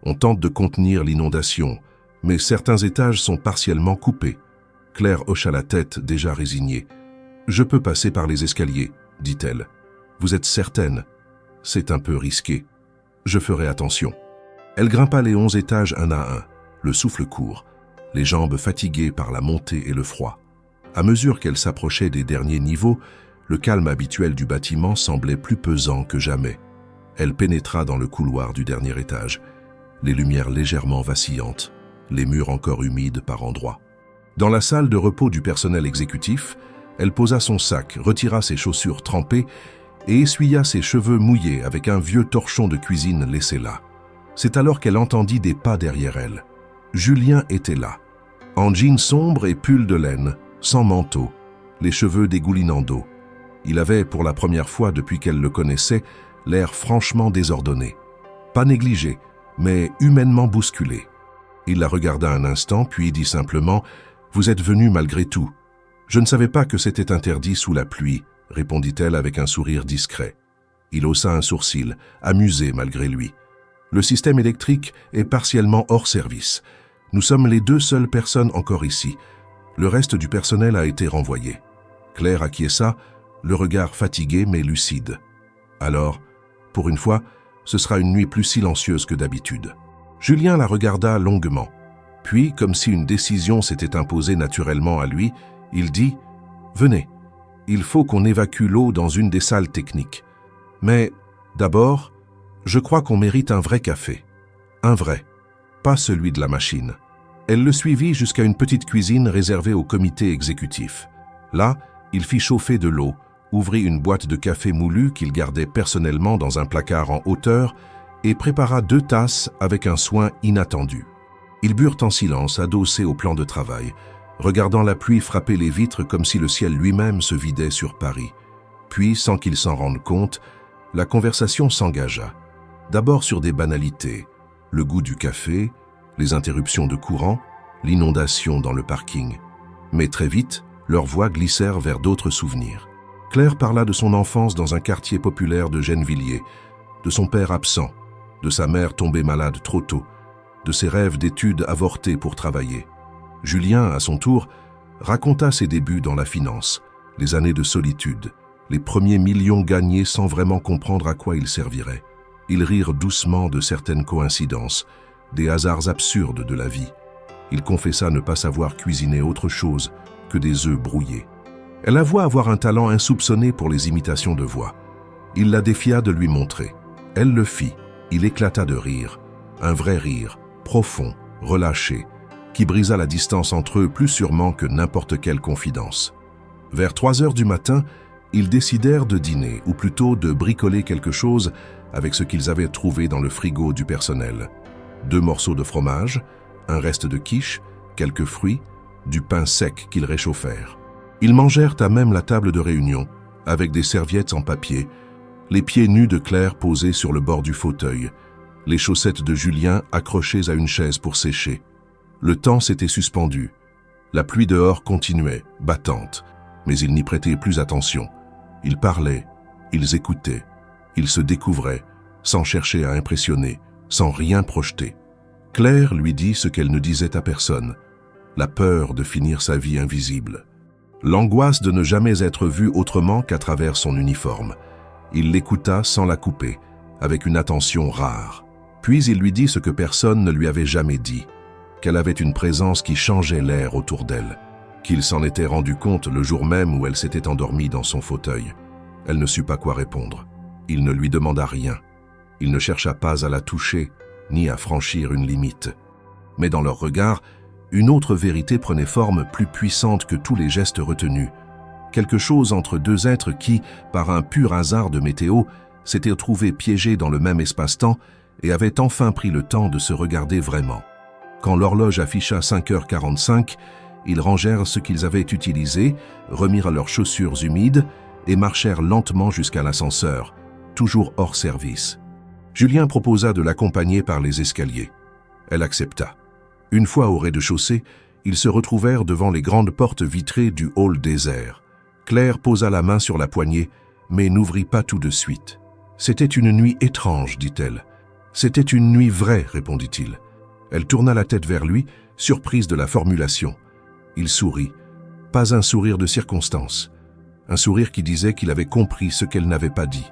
On tente de contenir l'inondation, mais certains étages sont partiellement coupés. Claire hocha la tête, déjà résignée. « Je peux passer par les escaliers, » dit-elle. « Vous êtes certaine ? C'est un peu risqué. Je ferai attention. » Elle grimpa les 11 étages un à un, le souffle court, les jambes fatiguées par la montée et le froid. À mesure qu'elle s'approchait des derniers niveaux, le calme habituel du bâtiment semblait plus pesant que jamais. Elle pénétra dans le couloir du dernier étage, les lumières légèrement vacillantes, les murs encore humides par endroits. Dans la salle de repos du personnel exécutif, elle posa son sac, retira ses chaussures trempées et essuya ses cheveux mouillés avec un vieux torchon de cuisine laissé là. C'est alors qu'elle entendit des pas derrière elle. Julien était là, en jean sombre et pull de laine, sans manteau, les cheveux dégoulinant d'eau. Il avait, pour la première fois depuis qu'elle le connaissait, l'air franchement désordonné. Pas négligé, mais humainement bousculé. Il la regarda un instant, puis dit simplement « Vous êtes venu malgré tout. »« Je ne savais pas que c'était interdit sous la pluie », répondit-elle avec un sourire discret. Il haussa un sourcil, amusé malgré lui. « Le système électrique est partiellement hors service. Nous sommes les 2 seules personnes encore ici. Le reste du personnel a été renvoyé. » Claire acquiesça, le regard fatigué mais lucide. « Alors, pour une fois, ce sera une nuit plus silencieuse que d'habitude. » Julien la regarda longuement. Puis, comme si une décision s'était imposée naturellement à lui, il dit « Venez, il faut qu'on évacue l'eau dans une des salles techniques. Mais, d'abord, je crois qu'on mérite un vrai café. Un vrai, pas celui de la machine. » Elle le suivit jusqu'à une petite cuisine réservée au comité exécutif. Là, il fit chauffer de l'eau, ouvrit une boîte de café moulu qu'il gardait personnellement dans un placard en hauteur et prépara 2 tasses avec un soin inattendu. Ils burent en silence, adossés au plan de travail, regardant la pluie frapper les vitres comme si le ciel lui-même se vidait sur Paris. Puis, sans qu'ils s'en rendent compte, la conversation s'engagea. D'abord sur des banalités, le goût du café, les interruptions de courant, l'inondation dans le parking. Mais très vite, leurs voix glissèrent vers d'autres souvenirs. Claire parla de son enfance dans un quartier populaire de Gennevilliers, de son père absent, de sa mère tombée malade trop tôt, de ses rêves d'études avortés pour travailler. Julien, à son tour, raconta ses débuts dans la finance, les années de solitude, les premiers millions gagnés sans vraiment comprendre à quoi ils serviraient. Ils rirent doucement de certaines coïncidences, des hasards absurdes de la vie. Il confessa ne pas savoir cuisiner autre chose que des œufs brouillés. Elle avoua avoir un talent insoupçonné pour les imitations de voix. Il la défia de lui montrer. Elle le fit. Il éclata de rire. Un vrai rire, profond, relâché, qui brisa la distance entre eux plus sûrement que n'importe quelle confidence. Vers 3 heures du matin, ils décidèrent de dîner, ou plutôt de bricoler quelque chose avec ce qu'ils avaient trouvé dans le frigo du personnel. 2 morceaux de fromage, un reste de quiche, quelques fruits, du pain sec qu'ils réchauffèrent. Ils mangèrent à même la table de réunion, avec des serviettes en papier, les pieds nus de Claire posés sur le bord du fauteuil, les chaussettes de Julien accrochées à une chaise pour sécher. Le temps s'était suspendu. La pluie dehors continuait, battante, mais ils n'y prêtaient plus attention. Ils parlaient, ils écoutaient, ils se découvraient, sans chercher à impressionner, sans rien projeter. Claire lui dit ce qu'elle ne disait à personne, la peur de finir sa vie invisible, l'angoisse de ne jamais être vue autrement qu'à travers son uniforme. Il l'écouta sans la couper, avec une attention rare. Puis il lui dit ce que personne ne lui avait jamais dit, qu'elle avait une présence qui changeait l'air autour d'elle, qu'il s'en était rendu compte le jour même où elle s'était endormie dans son fauteuil. Elle ne sut pas quoi répondre. Il ne lui demanda rien. Il ne chercha pas à la toucher, ni à franchir une limite. Mais dans leur regard, une autre vérité prenait forme plus puissante que tous les gestes retenus. Quelque chose entre 2 êtres qui, par un pur hasard de météo, s'étaient trouvés piégés dans le même espace-temps et avaient enfin pris le temps de se regarder vraiment. Quand l'horloge afficha 5h45, ils rangèrent ce qu'ils avaient utilisé, remirent leurs chaussures humides et marchèrent lentement jusqu'à l'ascenseur, toujours hors service. Julien proposa de l'accompagner par les escaliers. Elle accepta. Une fois au rez-de-chaussée, ils se retrouvèrent devant les grandes portes vitrées du hall désert. Claire posa la main sur la poignée, mais n'ouvrit pas tout de suite. « C'était une nuit étrange, dit-elle. »« C'était une nuit vraie, répondit-il. » Elle tourna la tête vers lui, surprise de la formulation. Il sourit. Pas un sourire de circonstance. Un sourire qui disait qu'il avait compris ce qu'elle n'avait pas dit.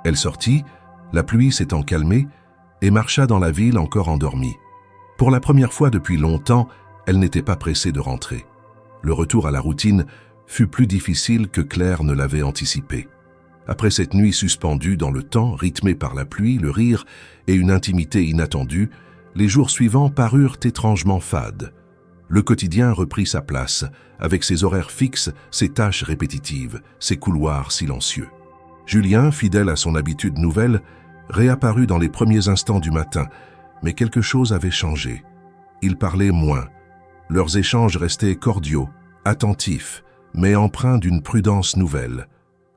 Elle sortit, la pluie s'étant calmée, et marcha dans la ville encore endormie. Pour la première fois depuis longtemps, elle n'était pas pressée de rentrer. Le retour à la routine fut plus difficile que Claire ne l'avait anticipé. Après cette nuit suspendue dans le temps, rythmée par la pluie, le rire et une intimité inattendue, les jours suivants parurent étrangement fades. Le quotidien reprit sa place, avec ses horaires fixes, ses tâches répétitives, ses couloirs silencieux. Julien, fidèle à son habitude nouvelle, réapparut dans les premiers instants du matin, mais quelque chose avait changé. Ils parlaient moins. Leurs échanges restaient cordiaux, attentifs, mais empreints d'une prudence nouvelle.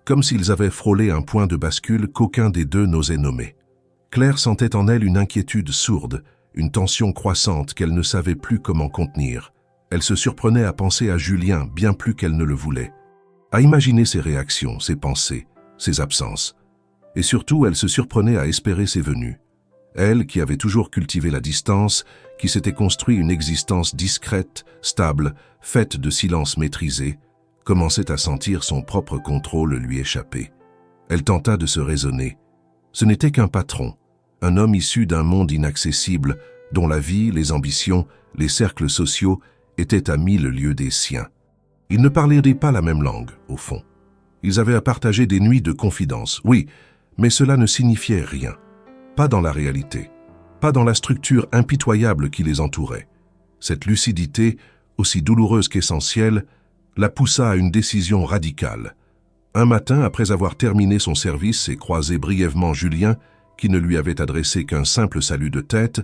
comme s'ils avaient frôlé un point de bascule qu'aucun des deux n'osait nommer. Claire sentait en elle une inquiétude sourde, une tension croissante qu'elle ne savait plus comment contenir. Elle se surprenait à penser à Julien bien plus qu'elle ne le voulait, à imaginer ses réactions, ses pensées, ses absences. Et surtout, elle se surprenait à espérer ses venues. Elle, qui avait toujours cultivé la distance, qui s'était construit une existence discrète, stable, faite de silence maîtrisé, commençait à sentir son propre contrôle lui échapper. Elle tenta de se raisonner. Ce n'était qu'un patron, un homme issu d'un monde inaccessible, dont la vie, les ambitions, les cercles sociaux étaient à 1000 lieues des siens. Ils ne parlaient pas la même langue, au fond. Ils avaient à partager des nuits de confidence, oui, mais cela ne signifiait rien. Pas dans la réalité, pas dans la structure impitoyable qui les entourait. Cette lucidité, aussi douloureuse qu'essentielle, la poussa à une décision radicale. Un matin, après avoir terminé son service et croisé brièvement Julien, qui ne lui avait adressé qu'un simple salut de tête,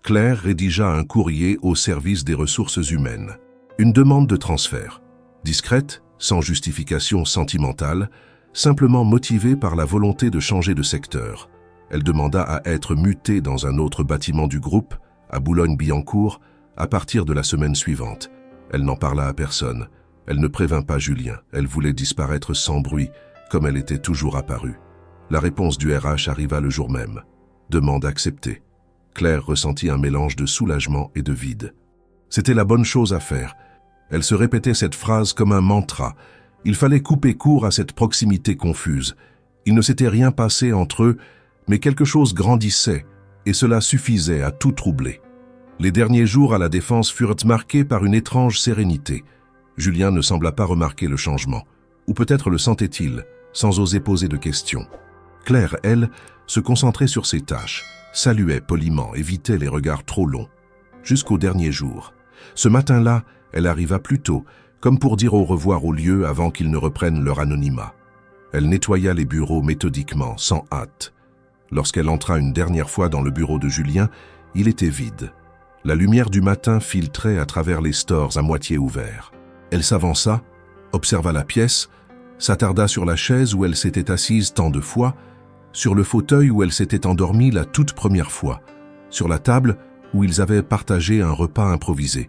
Claire rédigea un courrier au service des ressources humaines. Une demande de transfert, discrète, sans justification sentimentale, simplement motivée par la volonté de changer de secteur. Elle demanda à être mutée dans un autre bâtiment du groupe, à Boulogne-Billancourt, à partir de la semaine suivante. Elle n'en parla à personne. Elle ne prévint pas Julien. Elle voulait disparaître sans bruit, comme elle était toujours apparue. La réponse du RH arriva le jour même. Demande acceptée. Claire ressentit un mélange de soulagement et de vide. C'était la bonne chose à faire. Elle se répétait cette phrase comme un mantra. Il fallait couper court à cette proximité confuse. Il ne s'était rien passé entre eux, mais quelque chose grandissait, et cela suffisait à tout troubler. Les derniers jours à la Défense furent marqués par une étrange sérénité. Julien ne sembla pas remarquer le changement, ou peut-être le sentait-il, sans oser poser de questions. Claire, elle, se concentrait sur ses tâches, saluait poliment, évitait les regards trop longs. Jusqu'au dernier jour. Ce matin-là, elle arriva plus tôt, comme pour dire au revoir au lieu avant qu'ils ne reprennent leur anonymat. Elle nettoya les bureaux méthodiquement, sans hâte. Lorsqu'elle entra une dernière fois dans le bureau de Julien, il était vide. La lumière du matin filtrait à travers les stores à moitié ouverts. Elle s'avança, observa la pièce, s'attarda sur la chaise où elle s'était assise tant de fois, sur le fauteuil où elle s'était endormie la toute première fois, sur la table où ils avaient partagé un repas improvisé.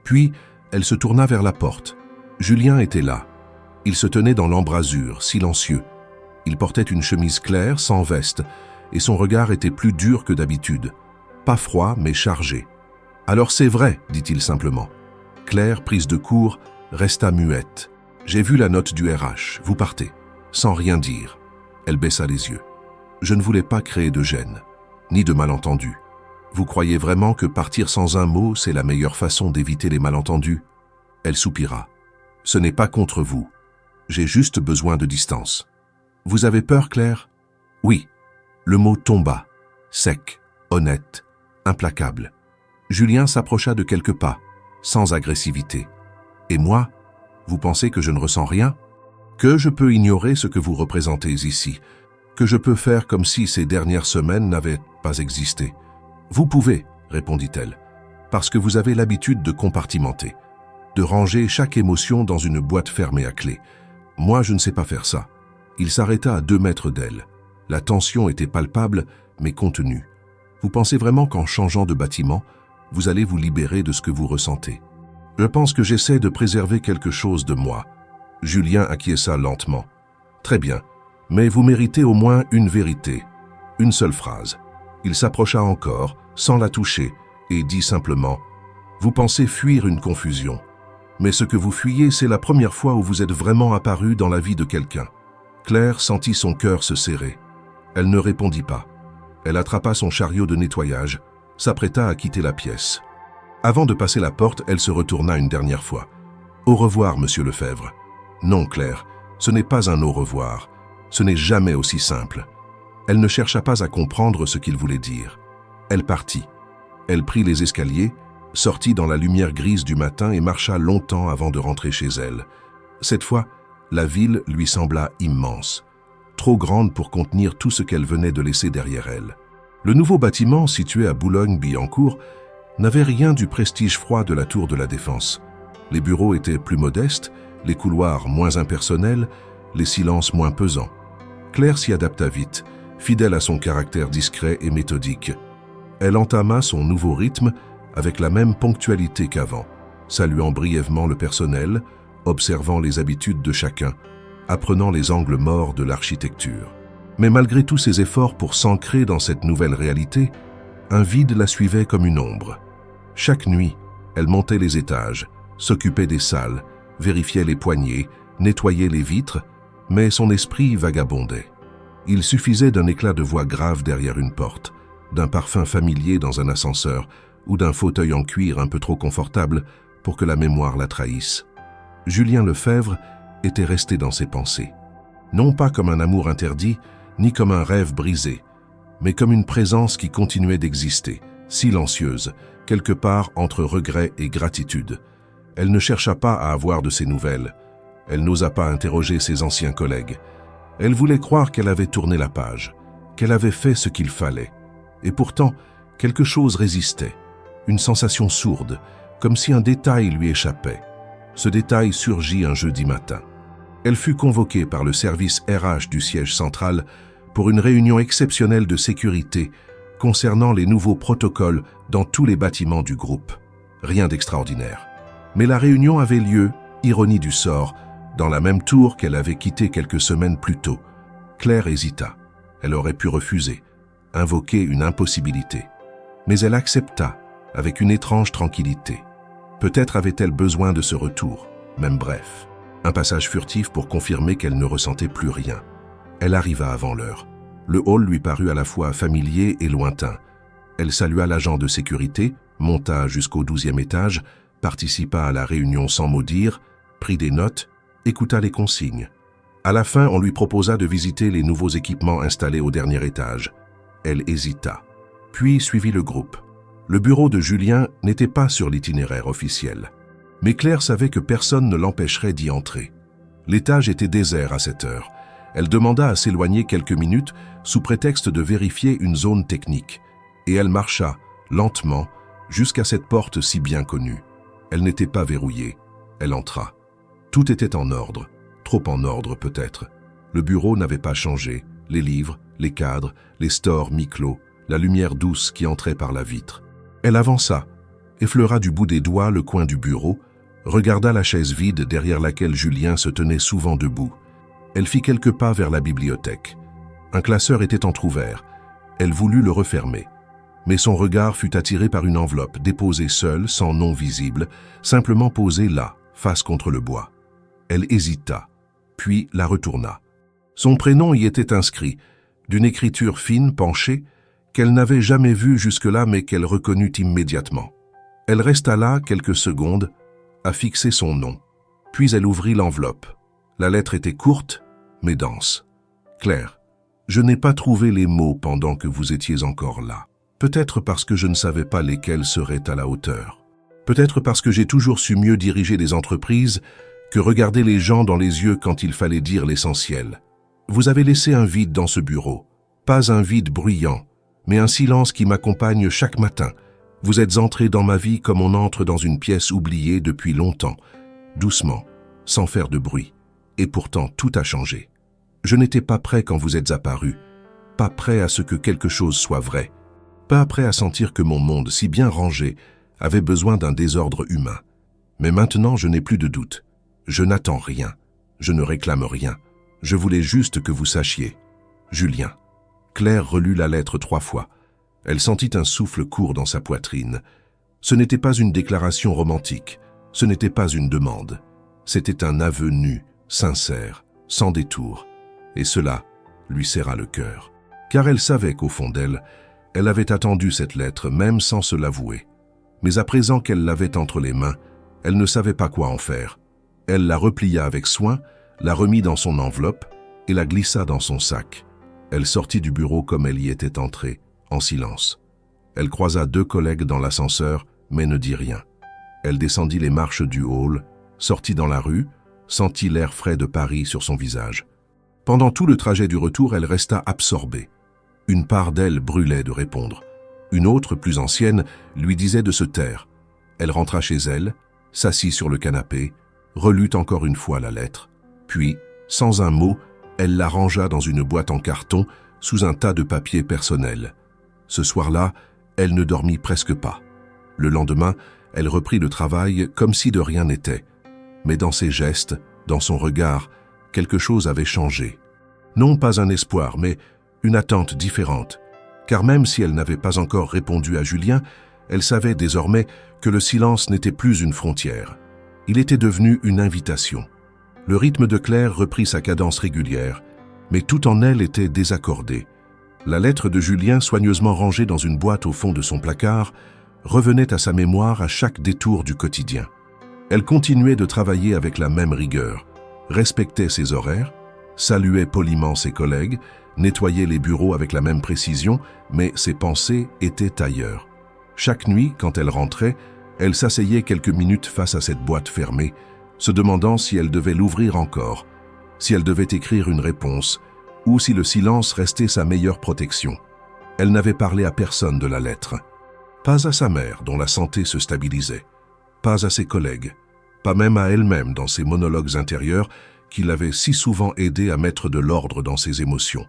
Puis, elle se tourna vers la porte. Julien était là. Il se tenait dans l'embrasure, silencieux. Il portait une chemise claire, sans veste, et son regard était plus dur que d'habitude. Pas froid, mais chargé. « Alors c'est vrai, dit-il simplement. » Claire, prise de court, resta muette. « J'ai vu la note du RH, vous partez. » Sans rien dire. Elle baissa les yeux. « Je ne voulais pas créer de gêne, ni de malentendus. Vous croyez vraiment que partir sans un mot, c'est la meilleure façon d'éviter les malentendus ?» Elle soupira. « Ce n'est pas contre vous. J'ai juste besoin de distance. »« Vous avez peur, Claire ?»« Oui. » Le mot tomba, sec, honnête, implacable. Julien s'approcha de quelques pas, sans agressivité. « Et moi, vous pensez que je ne ressens rien ? Que je peux ignorer ce que vous représentez ici ? Que je peux faire comme si ces dernières semaines n'avaient pas existé ? Vous pouvez, répondit-elle, parce que vous avez l'habitude de compartimenter, de ranger chaque émotion dans une boîte fermée à clé. Moi, je ne sais pas faire ça. » Il s'arrêta à 2 mètres d'elle. La tension était palpable, mais contenue. Vous pensez vraiment qu'en changeant de bâtiment, vous allez vous libérer de ce que vous ressentez ? Je pense que j'essaie de préserver quelque chose de moi. Julien acquiesça lentement. Très bien, mais vous méritez au moins une vérité. Une seule phrase. Il s'approcha encore, sans la toucher, et dit simplement « Vous pensez fuir une confusion. Mais ce que vous fuyez, c'est la première fois où vous êtes vraiment apparu dans la vie de quelqu'un. » Claire sentit son cœur se serrer. Elle ne répondit pas. Elle attrapa son chariot de nettoyage, s'apprêta à quitter la pièce. Avant de passer la porte, elle se retourna une dernière fois. « Au revoir, monsieur Lefebvre. »« Non, Claire, ce n'est pas un au revoir. Ce n'est jamais aussi simple. » Elle ne chercha pas à comprendre ce qu'il voulait dire. Elle partit. Elle prit les escaliers, sortit dans la lumière grise du matin et marcha longtemps avant de rentrer chez elle. Cette fois, la ville lui sembla immense, trop grande pour contenir tout ce qu'elle venait de laisser derrière elle. Le nouveau bâtiment, situé à Boulogne-Billancourt, n'avait rien du prestige froid de la tour de la Défense. Les bureaux étaient plus modestes, les couloirs moins impersonnels, les silences moins pesants. Claire s'y adapta vite, fidèle à son caractère discret et méthodique. Elle entama son nouveau rythme avec la même ponctualité qu'avant, saluant brièvement le personnel, observant les habitudes de chacun, apprenant les angles morts de l'architecture. Mais malgré tous ses efforts pour s'ancrer dans cette nouvelle réalité, un vide la suivait comme une ombre. Chaque nuit, elle montait les étages, s'occupait des salles, vérifiait les poignées, nettoyait les vitres, mais son esprit vagabondait. Il suffisait d'un éclat de voix grave derrière une porte, d'un parfum familier dans un ascenseur ou d'un fauteuil en cuir un peu trop confortable pour que la mémoire la trahisse. Julien Lefebvre était resté dans ses pensées. Non pas comme un amour interdit, ni comme un rêve brisé, mais comme une présence qui continuait d'exister, silencieuse, quelque part entre regret et gratitude. Elle ne chercha pas à avoir de ses nouvelles. Elle n'osa pas interroger ses anciens collègues. Elle voulait croire qu'elle avait tourné la page, qu'elle avait fait ce qu'il fallait. Et pourtant, quelque chose résistait, une sensation sourde, comme si un détail lui échappait. Ce détail surgit un jeudi matin. Elle fut convoquée par le service RH du siège central pour une réunion exceptionnelle de sécurité concernant les nouveaux protocoles dans tous les bâtiments du groupe. Rien d'extraordinaire. Mais la réunion avait lieu, ironie du sort, dans la même tour qu'elle avait quittée quelques semaines plus tôt. Claire hésita. Elle aurait pu refuser, invoquer une impossibilité. Mais elle accepta, avec une étrange tranquillité. Peut-être avait-elle besoin de ce retour, même bref. Un passage furtif pour confirmer qu'elle ne ressentait plus rien. Elle arriva avant l'heure. Le hall lui parut à la fois familier et lointain. Elle salua l'agent de sécurité, monta jusqu'au 12e étage, participa à la réunion sans mot dire, prit des notes, écouta les consignes. À la fin, on lui proposa de visiter les nouveaux équipements installés au dernier étage. Elle hésita, puis suivit le groupe. Le bureau de Julien n'était pas sur l'itinéraire officiel. Mais Claire savait que personne ne l'empêcherait d'y entrer. L'étage était désert à cette heure. Elle demanda à s'éloigner quelques minutes sous prétexte de vérifier une zone technique. Et elle marcha, lentement, jusqu'à cette porte si bien connue. Elle n'était pas verrouillée. Elle entra. Tout était en ordre, trop en ordre peut-être. Le bureau n'avait pas changé, les livres, les cadres, les stores mi-clos, la lumière douce qui entrait par la vitre. Elle avança, effleura du bout des doigts le coin du bureau, regarda la chaise vide derrière laquelle Julien se tenait souvent debout. Elle fit quelques pas vers la bibliothèque. Un classeur était entrouvert. Elle voulut le refermer. Mais son regard fut attiré par une enveloppe déposée seule, sans nom visible, simplement posée là, face contre le bois. Elle hésita, puis la retourna. Son prénom y était inscrit, d'une écriture fine, penchée, qu'elle n'avait jamais vue jusque-là mais qu'elle reconnut immédiatement. Elle resta là quelques secondes, à fixer son nom. Puis elle ouvrit l'enveloppe. La lettre était courte, mais dense. « Claire, je n'ai pas trouvé les mots pendant que vous étiez encore là. Peut-être parce que je ne savais pas lesquels seraient à la hauteur. Peut-être parce que j'ai toujours su mieux diriger des entreprises que regarder les gens dans les yeux quand il fallait dire l'essentiel. Vous avez laissé un vide dans ce bureau. Pas un vide bruyant, mais un silence qui m'accompagne chaque matin. Vous êtes entré dans ma vie comme on entre dans une pièce oubliée depuis longtemps, doucement, sans faire de bruit. Et pourtant, tout a changé. Je n'étais pas prêt quand vous êtes apparu, pas prêt à ce que quelque chose soit vrai, pas prêt à sentir que mon monde, si bien rangé, avait besoin d'un désordre humain. Mais maintenant, je n'ai plus de doute. Je n'attends rien. Je ne réclame rien. Je voulais juste que vous sachiez. Julien. Claire relut la lettre 3 fois. Elle sentit un souffle court dans sa poitrine. Ce n'était pas une déclaration romantique. Ce n'était pas une demande. C'était un aveu nu, sincère, sans détour. Et cela lui serra le cœur. Car elle savait qu'au fond d'elle, elle avait attendu cette lettre, même sans se l'avouer. Mais à présent qu'elle l'avait entre les mains, elle ne savait pas quoi en faire. Elle la replia avec soin, la remit dans son enveloppe et la glissa dans son sac. Elle sortit du bureau comme elle y était entrée, en silence. Elle croisa 2 collègues dans l'ascenseur, mais ne dit rien. Elle descendit les marches du hall, sortit dans la rue, sentit l'air frais de Paris sur son visage. Pendant tout le trajet du retour, elle resta absorbée. Une part d'elle brûlait de répondre. Une autre, plus ancienne, lui disait de se taire. Elle rentra chez elle, s'assit sur le canapé, relut encore une fois la lettre, puis Sans un mot, elle la rangea dans une boîte en carton sous un tas de papiers personnels. Ce soir-là, elle ne dormit presque pas. Le lendemain, elle reprit le travail comme si de rien n'était. Mais dans ses gestes, dans son regard, quelque chose avait changé. Non pas un espoir, mais une attente différente. Car même si elle n'avait pas encore répondu à Julien, elle savait désormais que le silence n'était plus une frontière. Il était devenu une invitation. Le rythme de Claire reprit sa cadence régulière, mais tout en elle était désaccordé. La lettre de Julien, soigneusement rangée dans une boîte au fond de son placard, revenait à sa mémoire à chaque détour du quotidien. Elle continuait de travailler avec la même rigueur, respectait ses horaires, saluait poliment ses collègues, nettoyait les bureaux avec la même précision, mais ses pensées étaient ailleurs. Chaque nuit, quand elle rentrait, elle s'asseyait quelques minutes face à cette boîte fermée, se demandant si elle devait l'ouvrir encore, si elle devait écrire une réponse, ou si le silence restait sa meilleure protection. Elle n'avait parlé à personne de la lettre. Pas à sa mère, dont la santé se stabilisait. Pas à ses collègues. Pas même à elle-même dans ses monologues intérieurs qui l'avaient si souvent aidée à mettre de l'ordre dans ses émotions.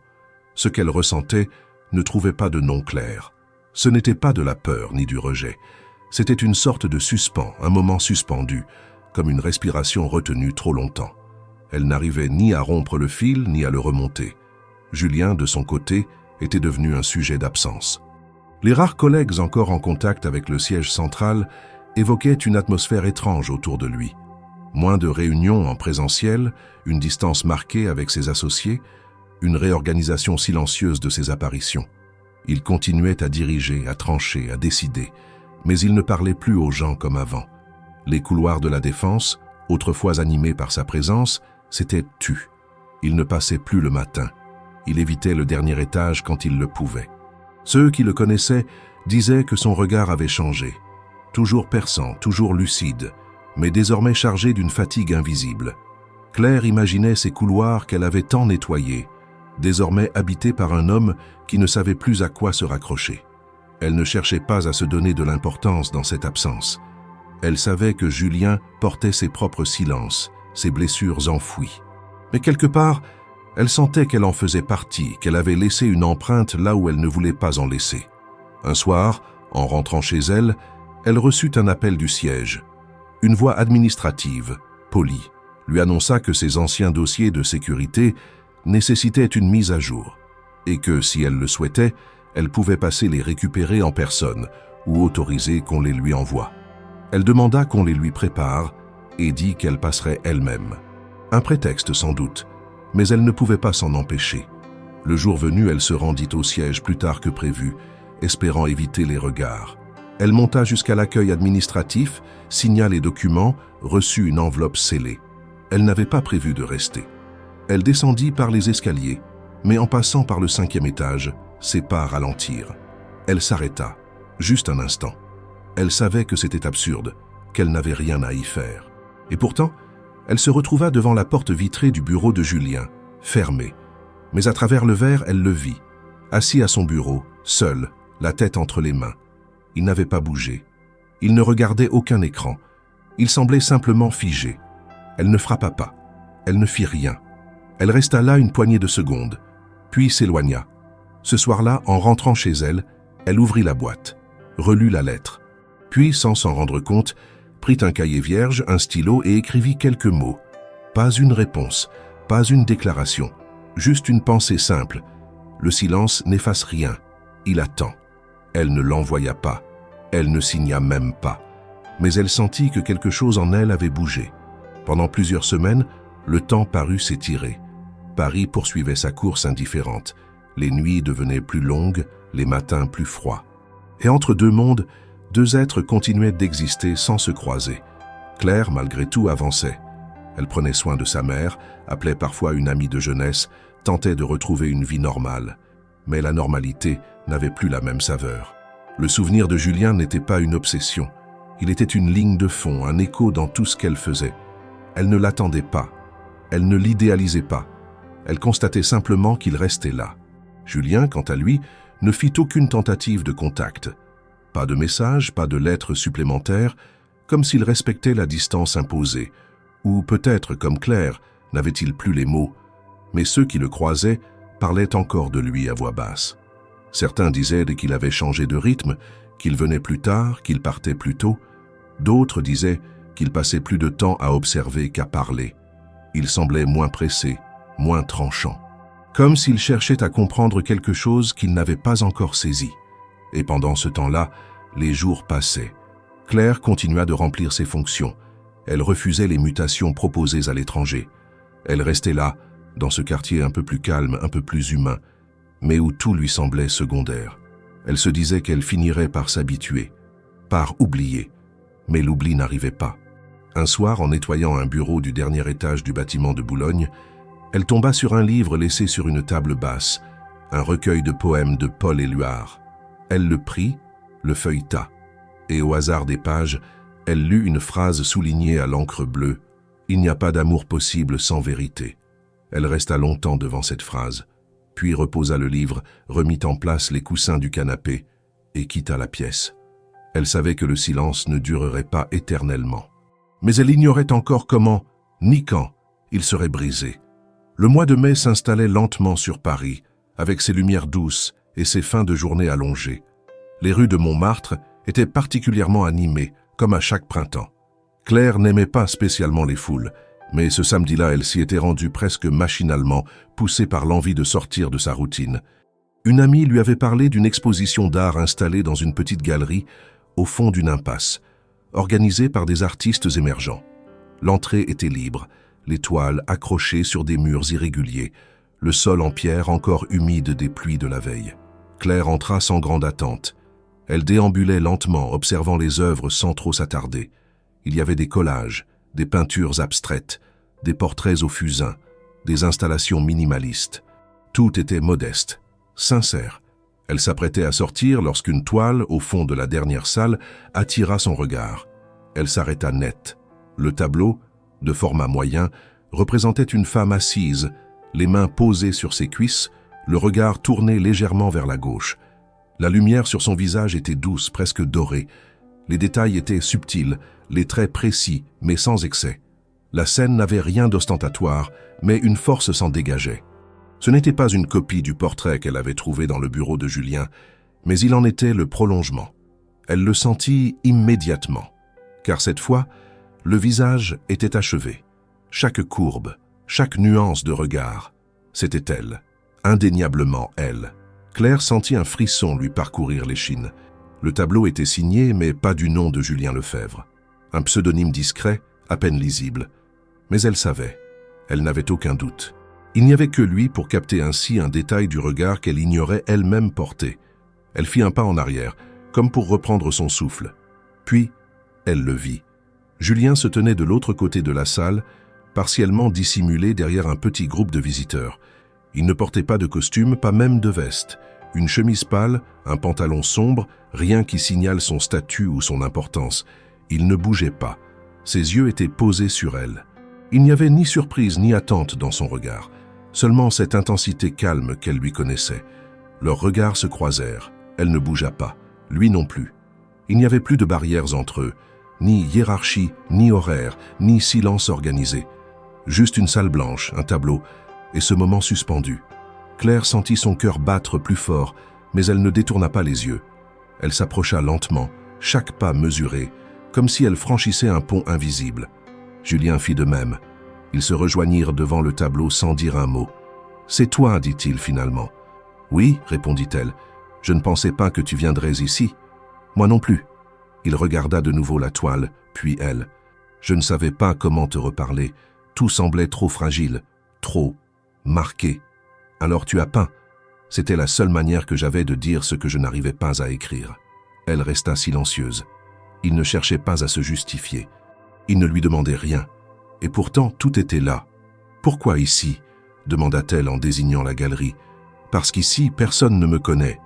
Ce qu'elle ressentait ne trouvait pas de nom clair. Ce n'était pas de la peur ni du rejet. C'était une sorte de suspens, un moment suspendu, comme une respiration retenue trop longtemps. Elle n'arrivait ni à rompre le fil, ni à le remonter. Julien, de son côté, était devenu un sujet d'absence. Les rares collègues encore en contact avec le siège central évoquaient une atmosphère étrange autour de lui. Moins de réunions en présentiel, une distance marquée avec ses associés, une réorganisation silencieuse de ses apparitions. Il continuait à diriger, à trancher, à décider, mais il ne parlait plus aux gens comme avant. Les couloirs de la Défense, autrefois animés par sa présence, s'étaient tus. Il ne passait plus le matin. Il évitait le dernier étage quand il le pouvait. Ceux qui le connaissaient disaient que son regard avait changé. Toujours perçant, toujours lucide, mais désormais chargé d'une fatigue invisible. Claire imaginait ces couloirs qu'elle avait tant nettoyés, désormais habités par un homme qui ne savait plus à quoi se raccrocher. Elle ne cherchait pas à se donner de l'importance dans cette absence. Elle savait que Julien portait ses propres silences, ses blessures enfouies. Mais quelque part, elle sentait qu'elle en faisait partie, qu'elle avait laissé une empreinte là où elle ne voulait pas en laisser. Un soir, en rentrant chez elle, elle reçut un appel du siège. Une voix administrative, polie, lui annonça que ses anciens dossiers de sécurité nécessitaient une mise à jour et que, si elle le souhaitait, elle pouvait passer les récupérer en personne ou autoriser qu'on les lui envoie. Elle demanda qu'on les lui prépare et dit qu'elle passerait elle-même. Un prétexte sans doute, mais elle ne pouvait pas s'en empêcher. Le jour venu, elle se rendit au siège plus tard que prévu, espérant éviter les regards. Elle monta jusqu'à l'accueil administratif, signa les documents, reçut une enveloppe scellée. Elle n'avait pas prévu de rester. Elle descendit par les escaliers, mais en passant par le 5e étage, ses pas ralentirent. Elle s'arrêta, juste un instant. Elle savait que c'était absurde, qu'elle n'avait rien à y faire. Et pourtant, elle se retrouva devant la porte vitrée du bureau de Julien, fermée. Mais à travers le verre, elle le vit, assis à son bureau, seul, la tête entre les mains. Il n'avait pas bougé. Il ne regardait aucun écran. Il semblait simplement figé. Elle ne frappa pas. Elle ne fit rien. Elle resta là une poignée de secondes, puis s'éloigna. Ce soir-là, en rentrant chez elle, elle ouvrit la boîte, relut la lettre, puis, sans s'en rendre compte, prit un cahier vierge, un stylo et écrivit quelques mots. Pas une réponse, pas une déclaration, juste une pensée simple. Le silence n'efface rien, il attend. Elle ne l'envoya pas, elle ne signa même pas. Mais elle sentit que quelque chose en elle avait bougé. Pendant plusieurs semaines, le temps parut s'étirer. Paris poursuivait sa course indifférente. Les nuits devenaient plus longues, les matins plus froids. Et entre deux mondes, deux êtres continuaient d'exister sans se croiser. Claire, malgré tout, avançait. Elle prenait soin de sa mère, appelait parfois une amie de jeunesse, tentait de retrouver une vie normale. Mais la normalité n'avait plus la même saveur. Le souvenir de Julien n'était pas une obsession. Il était une ligne de fond, un écho dans tout ce qu'elle faisait. Elle ne l'attendait pas. Elle ne l'idéalisait pas. Elle constatait simplement qu'il restait là. Julien, quant à lui, ne fit aucune tentative de contact. Pas de message, pas de lettres supplémentaires, comme s'il respectait la distance imposée, ou peut-être, comme Claire, N'avait-il plus les mots? Mais ceux qui le croisaient parlaient encore de lui à voix basse. Certains disaient qu'il avait changé de rythme, qu'il venait plus tard, qu'il partait plus tôt. D'autres disaient qu'il passait plus de temps à observer qu'à parler. Il semblait moins pressé, moins tranchant. Comme s'il cherchait à comprendre quelque chose qu'il n'avait pas encore saisi. Et pendant ce temps-là, les jours passaient. Claire continua de remplir ses fonctions. Elle refusait les mutations proposées à l'étranger. Elle restait là, dans ce quartier un peu plus calme, un peu plus humain, mais où tout lui semblait secondaire. Elle se disait qu'elle finirait par s'habituer, par oublier, mais l'oubli n'arrivait pas. Un soir, en nettoyant un bureau du dernier étage du bâtiment de Boulogne, elle tomba sur un livre laissé sur une table basse, un recueil de poèmes de Paul Éluard. Elle le prit, le feuilleta, et au hasard des pages, elle lut une phrase soulignée à l'encre bleue « Il n'y a pas d'amour possible sans vérité ». Elle resta longtemps devant cette phrase, puis reposa le livre, remit en place les coussins du canapé et quitta la pièce. Elle savait que le silence ne durerait pas éternellement. Mais elle ignorait encore comment, ni quand, il serait brisé. Le mois de mai s'installait lentement sur Paris, avec ses lumières douces et ses fins de journée allongées. Les rues de Montmartre étaient particulièrement animées, comme à chaque printemps. Claire n'aimait pas spécialement les foules, mais ce samedi-là, elle s'y était rendue presque machinalement, poussée par l'envie de sortir de sa routine. Une amie lui avait parlé d'une exposition d'art installée dans une petite galerie au fond d'une impasse, organisée par des artistes émergents. L'entrée était libre, les toiles accrochées sur des murs irréguliers, le sol en pierre encore humide des pluies de la veille. Claire entra sans grande attente. Elle déambulait lentement, observant les œuvres sans trop s'attarder. Il y avait des collages, des peintures abstraites, des portraits au fusain, des installations minimalistes. Tout était modeste, sincère. Elle s'apprêtait à sortir lorsqu'une toile, au fond de la dernière salle, attira son regard. Elle s'arrêta net. Le tableau, de format moyen, représentait une femme assise, les mains posées sur ses cuisses, le regard tourné légèrement vers la gauche. La lumière sur son visage était douce, presque dorée. Les détails étaient subtils, les traits précis, mais sans excès. La scène n'avait rien d'ostentatoire, mais une force s'en dégageait. Ce n'était pas une copie du portrait qu'elle avait trouvé dans le bureau de Julien, mais il en était le prolongement. Elle le sentit immédiatement, car cette fois, le visage était achevé. Chaque courbe, chaque nuance de regard, c'était elle, indéniablement elle. Claire sentit un frisson lui parcourir l'échine. Le tableau était signé, mais pas du nom de Julien Lefebvre. Un pseudonyme discret, à peine lisible. Mais elle savait. Elle n'avait aucun doute. Il n'y avait que lui pour capter ainsi un détail du regard qu'elle ignorait elle-même porter. Elle fit un pas en arrière, comme pour reprendre son souffle. Puis, elle le vit. Julien se tenait de l'autre côté de la salle, partiellement dissimulé derrière un petit groupe de visiteurs. Il ne portait pas de costume, pas même de veste. Une chemise pâle, un pantalon sombre, rien qui signale son statut ou son importance. Il ne bougeait pas. Ses yeux étaient posés sur elle. Il n'y avait ni surprise ni attente dans son regard, seulement cette intensité calme qu'elle lui connaissait. Leurs regards se croisèrent. Elle ne bougea pas, lui non plus. Il n'y avait plus de barrières entre eux, ni hiérarchie, ni horaire, ni silence organisé. Juste une salle blanche, un tableau, et ce moment suspendu. Claire sentit son cœur battre plus fort, mais elle ne détourna pas les yeux. Elle s'approcha lentement, chaque pas mesuré, comme si elle franchissait un pont invisible. Julien fit de même. Ils se rejoignirent devant le tableau sans dire un mot. « C'est toi, dit-il finalement. »« Oui, répondit-elle. Je ne pensais pas que tu viendrais ici. »« Moi non plus. » Il regarda de nouveau la toile, puis elle. « Je ne savais pas comment te reparler. Tout semblait trop fragile, trop marqué. Alors tu as peint. C'était la seule manière que j'avais de dire ce que je n'arrivais pas à écrire. » Elle resta silencieuse. Il ne cherchait pas à se justifier. Il ne lui demandait rien. Et pourtant, tout était là. « Pourquoi ici ?» demanda-t-elle en désignant la galerie. « Parce qu'ici, personne ne me connaît.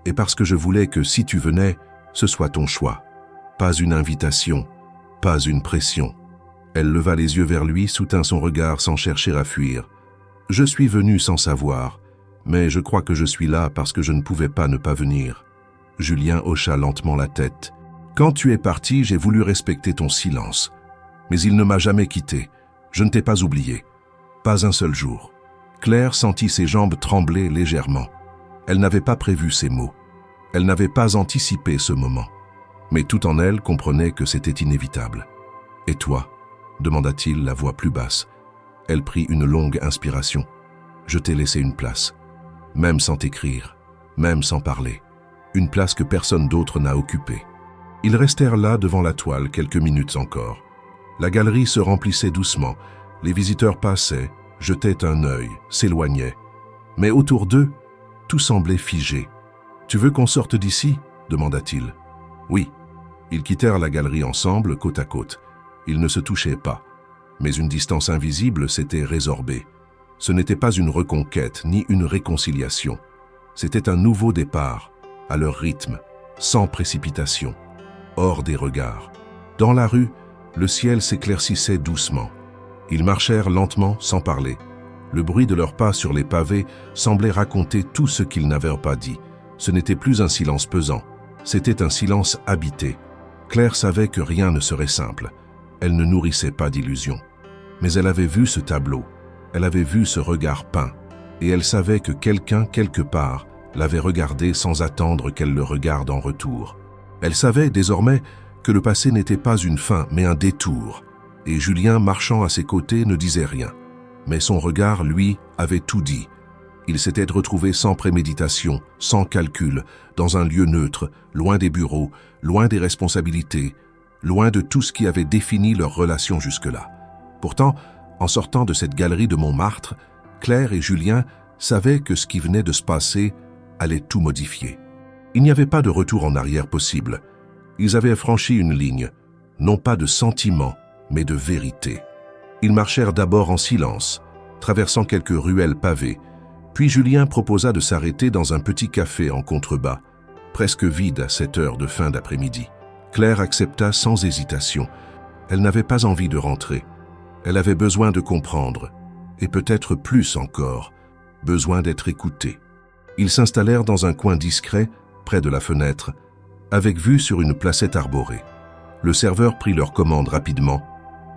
Et parce que je voulais que si tu venais, ce soit ton choix. Pas une invitation, pas une pression. » Elle leva les yeux vers lui, soutint son regard sans chercher à fuir. « Je suis venu sans savoir, mais je crois que je suis là parce que je ne pouvais pas ne pas venir. » Julien hocha lentement la tête. « Quand tu es parti, j'ai voulu respecter ton silence. Mais il ne m'a jamais quitté. Je ne t'ai pas oublié. Pas un seul jour. Claire sentit ses jambes trembler légèrement. Elle n'avait pas prévu ces mots. Elle n'avait pas anticipé ce moment. Mais tout en elle comprenait que c'était inévitable. « Et toi ?» demanda-t-il, la voix plus basse. Elle prit une longue inspiration. « Je t'ai laissé une place. Même sans t'écrire, même sans parler. Une place que personne d'autre n'a occupée. » Ils restèrent là devant la toile quelques minutes encore. La galerie se remplissait doucement. Les visiteurs passaient, jetaient un œil, s'éloignaient. Mais autour d'eux, tout semblait figé. « Tu veux qu'on sorte d'ici ?» demanda-t-il. « Oui. » Ils quittèrent la galerie ensemble, côte à côte. Ils ne se touchaient pas. Mais une distance invisible s'était résorbée. Ce n'était pas une reconquête, ni une réconciliation. C'était un nouveau départ, à leur rythme, sans précipitation, hors des regards. Dans la rue, le ciel s'éclaircissait doucement. Ils marchèrent lentement, sans parler. Le bruit de leurs pas sur les pavés semblait raconter tout ce qu'ils n'avaient pas dit. Ce n'était plus un silence pesant, c'était un silence habité. Claire savait que rien ne serait simple. Elle ne nourrissait pas d'illusions. Mais elle avait vu ce tableau, elle avait vu ce regard peint, et elle savait que quelqu'un, quelque part, l'avait regardée sans attendre qu'elle le regarde en retour. Elle savait désormais que le passé n'était pas une fin, mais un détour, et Julien, marchant à ses côtés, ne disait rien. Mais son regard, lui, avait tout dit. Il s'était retrouvé sans préméditation, sans calcul, dans un lieu neutre, loin des bureaux, loin des responsabilités, loin de tout ce qui avait défini leur relation jusque-là. Pourtant, en sortant de cette galerie de Montmartre, Claire et Julien savaient que ce qui venait de se passer allait tout modifier. Il n'y avait pas de retour en arrière possible. Ils avaient franchi une ligne, non pas de sentiment, mais de vérité. Ils marchèrent d'abord en silence, traversant quelques ruelles pavées, puis Julien proposa de s'arrêter dans un petit café en contrebas, presque vide à cette heure de fin d'après-midi. Claire accepta sans hésitation. Elle n'avait pas envie de rentrer. Elle avait besoin de comprendre, et peut-être plus encore, besoin d'être écoutée. Ils s'installèrent dans un coin discret, près de la fenêtre, avec vue sur une placette arborée. Le serveur prit leur commande rapidement,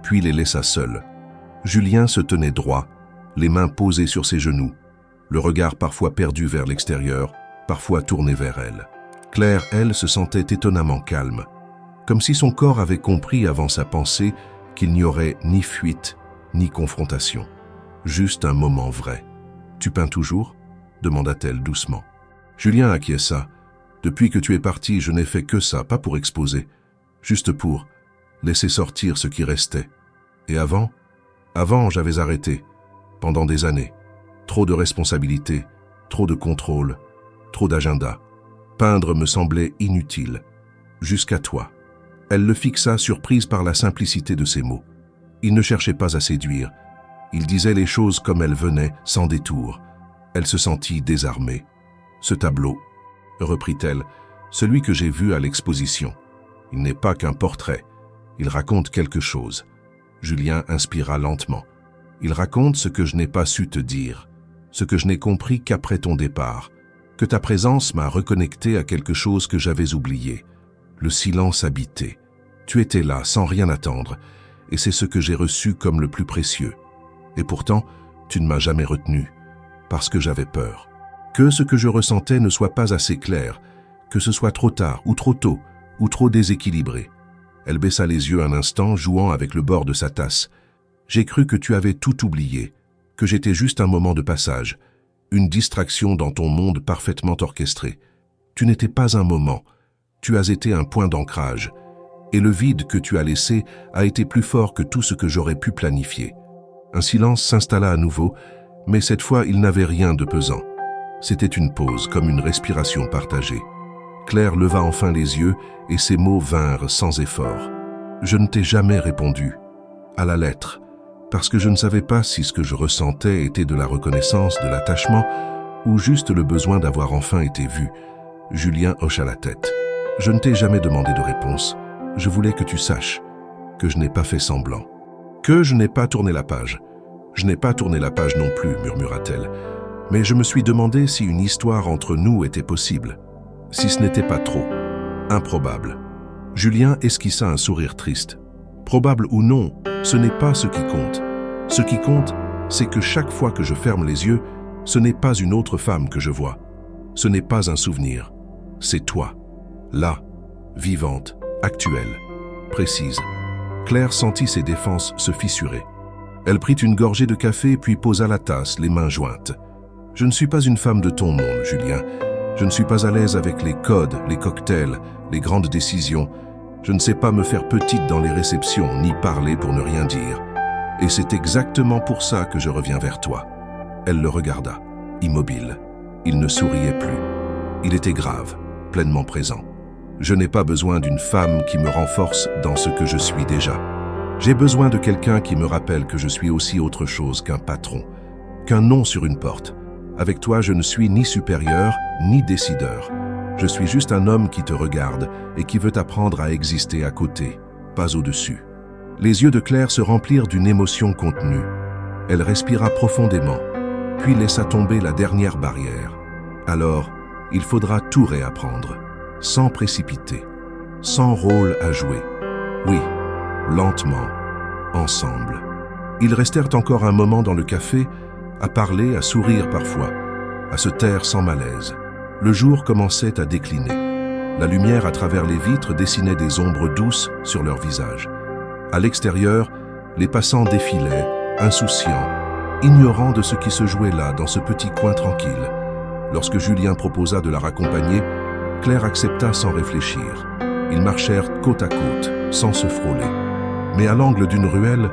puis les laissa seuls. Julien se tenait droit, les mains posées sur ses genoux, le regard parfois perdu vers l'extérieur, parfois tourné vers elle. Claire, elle, se sentait étonnamment calme, comme si son corps avait compris avant sa pensée qu'il n'y aurait ni fuite, ni confrontation. Juste un moment vrai. « Tu peins toujours ?» demanda-t-elle doucement. Julien acquiesça. « Depuis que tu es parti, je n'ai fait que ça, pas pour exposer, juste pour laisser sortir ce qui restait. Et avant, j'avais arrêté, pendant des années. Trop de responsabilités, trop de contrôle, trop d'agenda. Peindre me semblait inutile. Jusqu'à toi. » Elle le fixa, surprise par la simplicité de ses mots. Il ne cherchait pas à séduire. Il disait les choses comme elles venaient, sans détour. Elle se sentit désarmée. « Ce tableau, » reprit-elle, « celui que j'ai vu à l'exposition. Il n'est pas qu'un portrait. Il raconte quelque chose. » Julien inspira lentement. « Il raconte ce que je n'ai pas su te dire, ce que je n'ai compris qu'après ton départ, que ta présence m'a reconnecté à quelque chose que j'avais oublié. Le silence habité. Tu étais là, sans rien attendre, et c'est ce que j'ai reçu comme le plus précieux. Et pourtant, tu ne m'as jamais retenu, parce que j'avais peur. Que ce que je ressentais ne soit pas assez clair, que ce soit trop tard, ou trop tôt, ou trop déséquilibré. » Elle baissa les yeux un instant, jouant avec le bord de sa tasse. « J'ai cru que tu avais tout oublié, que j'étais juste un moment de passage, une distraction dans ton monde parfaitement orchestré. Tu n'étais pas un moment, tu as été un point d'ancrage, et le vide que tu as laissé a été plus fort que tout ce que j'aurais pu planifier. » Un silence s'installa à nouveau, mais cette fois il n'avait rien de pesant. C'était une pause, comme une respiration partagée. Claire leva enfin les yeux et ses mots vinrent sans effort. « Je ne t'ai jamais répondu, à la lettre, parce que je ne savais pas si ce que je ressentais était de la reconnaissance, de l'attachement, ou juste le besoin d'avoir enfin été vu. » Julien hocha la tête. « Je ne t'ai jamais demandé de réponse. Je voulais que tu saches que je n'ai pas fait semblant. Que je n'ai pas tourné la page. Je n'ai pas tourné la page non plus, murmura-t-elle. Mais je me suis demandé si une histoire entre nous était possible. Si ce n'était pas trop. Improbable. » Julien esquissa un sourire triste. « Probable ou non, ce n'est pas ce qui compte. Ce qui compte, c'est que chaque fois que je ferme les yeux, ce n'est pas une autre femme que je vois. Ce n'est pas un souvenir. C'est toi. Là, vivante, actuelle, précise. Claire sentit ses défenses se fissurer. Elle prit une gorgée de café puis posa la tasse, les mains jointes. « Je ne suis pas une femme de ton monde, Julien. Je ne suis pas à l'aise avec les codes, les cocktails, les grandes décisions. Je ne sais pas me faire petite dans les réceptions, ni parler pour ne rien dire. Et c'est exactement pour ça que je reviens vers toi. » Elle le regarda, immobile. Il ne souriait plus. Il était grave, pleinement présent. « Je n'ai pas besoin d'une femme qui me renforce dans ce que je suis déjà. J'ai besoin de quelqu'un qui me rappelle que je suis aussi autre chose qu'un patron, qu'un nom sur une porte. Avec toi, je ne suis ni supérieur, ni décideur. Je suis juste un homme qui te regarde et qui veut apprendre à exister à côté, pas au-dessus. » Les yeux de Claire se remplirent d'une émotion contenue. Elle respira profondément, puis laissa tomber la dernière barrière. Alors, il faudra tout réapprendre, sans précipiter, sans rôle à jouer. Oui, lentement, ensemble. Ils restèrent encore un moment dans le café, à parler, à sourire parfois, à se taire sans malaise. Le jour commençait à décliner. La lumière à travers les vitres dessinait des ombres douces sur leurs visages. À l'extérieur, les passants défilaient, insouciants, ignorants de ce qui se jouait là, dans ce petit coin tranquille. Lorsque Julien proposa de la raccompagner, Claire accepta sans réfléchir. Ils marchèrent côte à côte, sans se frôler. Mais à l'angle d'une ruelle,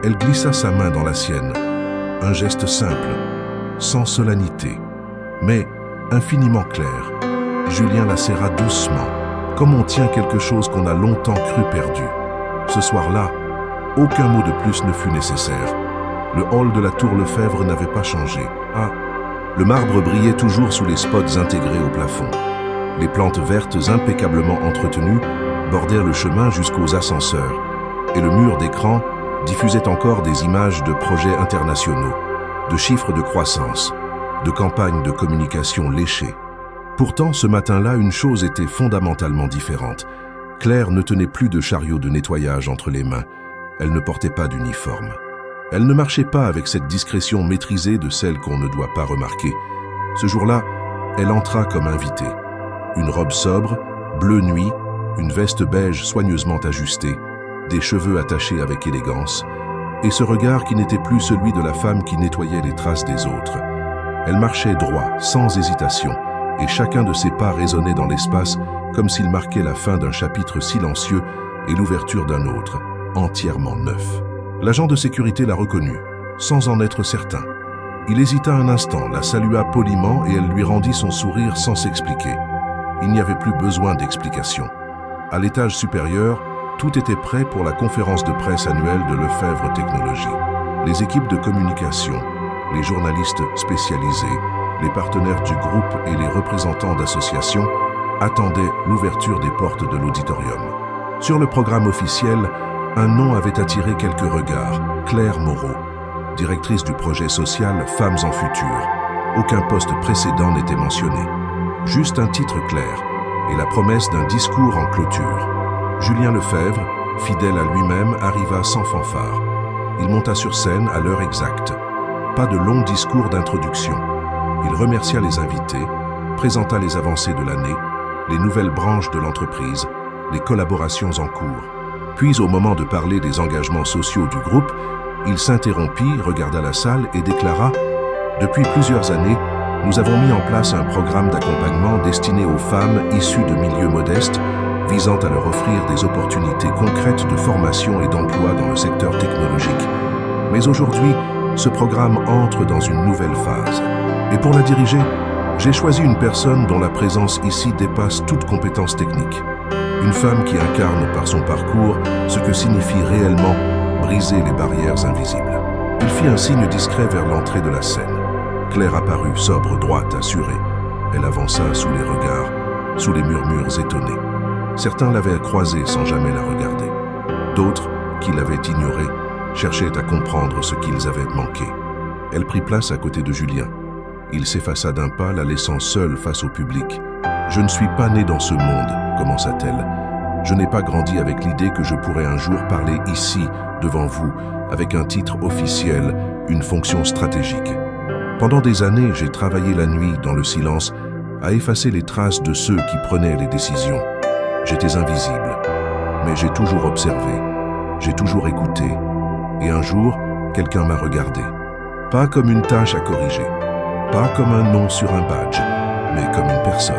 elle glissa sa main dans la sienne. Un geste simple, sans solennité, mais infiniment clair. Julien la serra doucement, comme on tient quelque chose qu'on a longtemps cru perdu. Ce soir-là, aucun mot de plus ne fut nécessaire. Le hall de la Tour Lefèvre n'avait pas changé. Ah, le marbre brillait toujours sous les spots intégrés au plafond. Les plantes vertes impeccablement entretenues bordèrent le chemin jusqu'aux ascenseurs, et le mur d'écran diffusait encore des images de projets internationaux, de chiffres de croissance, de campagnes de communication léchées. Pourtant, ce matin-là, une chose était fondamentalement différente. Claire ne tenait plus de chariot de nettoyage entre les mains. Elle ne portait pas d'uniforme. Elle ne marchait pas avec cette discrétion maîtrisée de celle qu'on ne doit pas remarquer. Ce jour-là, elle entra comme invitée. Une robe sobre, bleu nuit, une veste beige soigneusement ajustée, des cheveux attachés avec élégance, et ce regard qui n'était plus celui de la femme qui nettoyait les traces des autres. Elle marchait droit, sans hésitation, et chacun de ses pas résonnait dans l'espace comme s'il marquait la fin d'un chapitre silencieux et l'ouverture d'un autre, entièrement neuf. L'agent de sécurité la reconnut, sans en être certain. Il hésita un instant, la salua poliment et elle lui rendit son sourire sans s'expliquer. Il n'y avait plus besoin d'explication. À l'étage supérieur, tout était prêt pour la conférence de presse annuelle de Lefèvre Technologies. Les équipes de communication, les journalistes spécialisés, les partenaires du groupe et les représentants d'associations attendaient l'ouverture des portes de l'auditorium. Sur le programme officiel, un nom avait attiré quelques regards, Claire Moreau, directrice du projet social Femmes en Futur. Aucun poste précédent n'était mentionné. Juste un titre clair et la promesse d'un discours en clôture. Julien Lefèvre, fidèle à lui-même, arriva sans fanfare. Il monta sur scène à l'heure exacte. Pas de long discours d'introduction. Il remercia les invités, présenta les avancées de l'année, les nouvelles branches de l'entreprise, les collaborations en cours. Puis, au moment de parler des engagements sociaux du groupe, il s'interrompit, regarda la salle et déclara « Depuis plusieurs années, nous avons mis en place un programme d'accompagnement destiné aux femmes issues de milieux modestes, visant à leur offrir des opportunités concrètes de formation et d'emploi dans le secteur technologique. Mais aujourd'hui, ce programme entre dans une nouvelle phase. Et pour la diriger, j'ai choisi une personne dont la présence ici dépasse toute compétence technique. Une femme qui incarne par son parcours ce que signifie réellement briser les barrières invisibles. Il fit un signe discret vers l'entrée de la scène. Claire apparut, sobre, droite, assurée. Elle avança sous les regards, sous les murmures étonnés. Certains l'avaient croisée sans jamais la regarder. D'autres, qui l'avaient ignorée, cherchaient à comprendre ce qu'ils avaient manqué. Elle prit place à côté de Julien. Il s'effaça d'un pas, la laissant seule face au public. « Je ne suis pas née dans ce monde », commença-t-elle. « Je n'ai pas grandi avec l'idée que je pourrais un jour parler ici, devant vous, avec un titre officiel, une fonction stratégique. Pendant des années, j'ai travaillé la nuit, dans le silence, à effacer les traces de ceux qui prenaient les décisions. J'étais invisible, mais j'ai toujours observé, j'ai toujours écouté. Et un jour, quelqu'un m'a regardé. Pas comme une tâche à corriger, pas comme un nom sur un badge, mais comme une personne.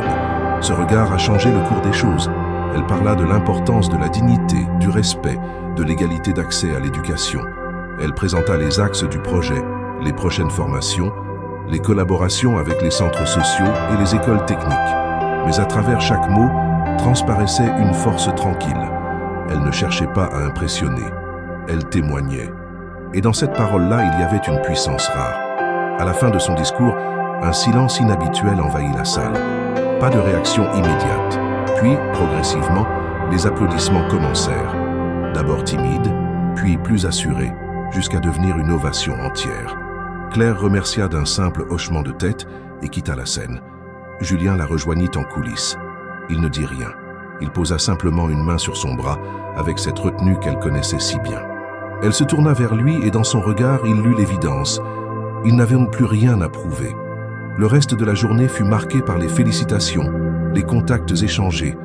Ce regard a changé le cours des choses. Elle parla de l'importance de la dignité, du respect, de l'égalité d'accès à l'éducation. Elle présenta les axes du projet, les prochaines formations, les collaborations avec les centres sociaux et les écoles techniques. Mais à travers chaque mot, transparaissait une force tranquille. Elle ne cherchait pas à impressionner, elle témoignait. Et dans cette parole-là, il y avait une puissance rare. À la fin de son discours, un silence inhabituel envahit la salle. Pas de réaction immédiate. Puis, progressivement, les applaudissements commencèrent. D'abord timides, puis plus assurés, jusqu'à devenir une ovation entière. Claire remercia d'un simple hochement de tête et quitta la scène. Julien la rejoignit en coulisses. Il ne dit rien. Il posa simplement une main sur son bras, avec cette retenue qu'elle connaissait si bien. Elle se tourna vers lui et dans son regard, il lut l'évidence. Ils n'avaient plus rien à prouver. Le reste de la journée fut marqué par les félicitations, les contacts échangés,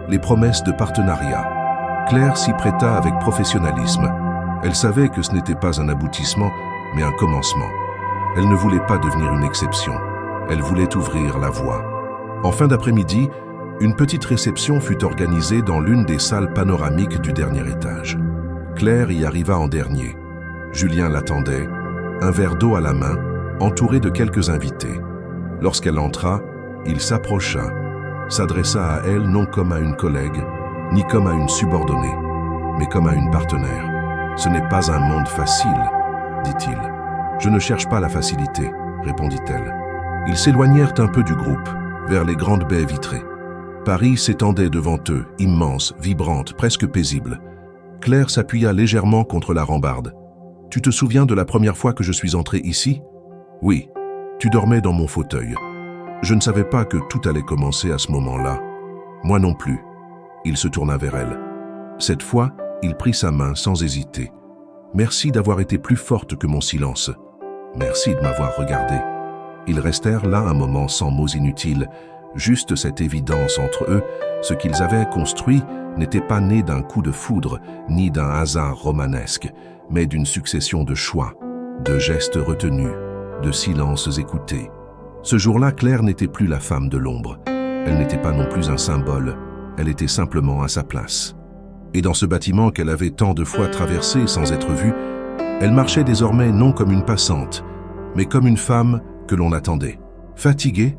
les promesses de partenariat. Claire s'y prêta avec professionnalisme. Elle savait que ce n'était pas un aboutissement, mais un commencement. Elle ne voulait pas devenir une exception. Elle voulait ouvrir la voie. En fin d'après-midi, une petite réception fut organisée dans l'une des salles panoramiques du dernier étage. Claire y arriva en dernier. Julien l'attendait, un verre d'eau à la main, entouré de quelques invités. Lorsqu'elle entra, il s'approcha, s'adressa à elle non comme à une collègue, ni comme à une subordonnée, mais comme à une partenaire. « Ce n'est pas un monde facile, dit-il. »« Je ne cherche pas la facilité, » répondit-elle. Ils s'éloignèrent un peu du groupe, vers les grandes baies vitrées. Paris s'étendait devant eux, immense, vibrante, presque paisible. Claire s'appuya légèrement contre la rambarde. « Tu te souviens de la première fois que je suis entrée ici ? » ?»« Oui, tu dormais dans mon fauteuil. Je ne savais pas que tout allait commencer à ce moment-là. Moi non plus. » Il se tourna vers elle. Cette fois, il prit sa main sans hésiter. « Merci d'avoir été plus forte que mon silence. Merci de m'avoir regardé. » Ils restèrent là un moment sans mots inutiles, juste cette évidence entre eux, ce qu'ils avaient construit n'était pas né d'un coup de foudre, ni d'un hasard romanesque, mais d'une succession de choix, de gestes retenus, de silences écoutés. Ce jour-là, Claire n'était plus la femme de l'ombre. Elle n'était pas non plus un symbole, elle était simplement à sa place. Et dans ce bâtiment qu'elle avait tant de fois traversé sans être vue, elle marchait désormais non comme une passante, mais comme une femme que l'on attendait. Fatiguée,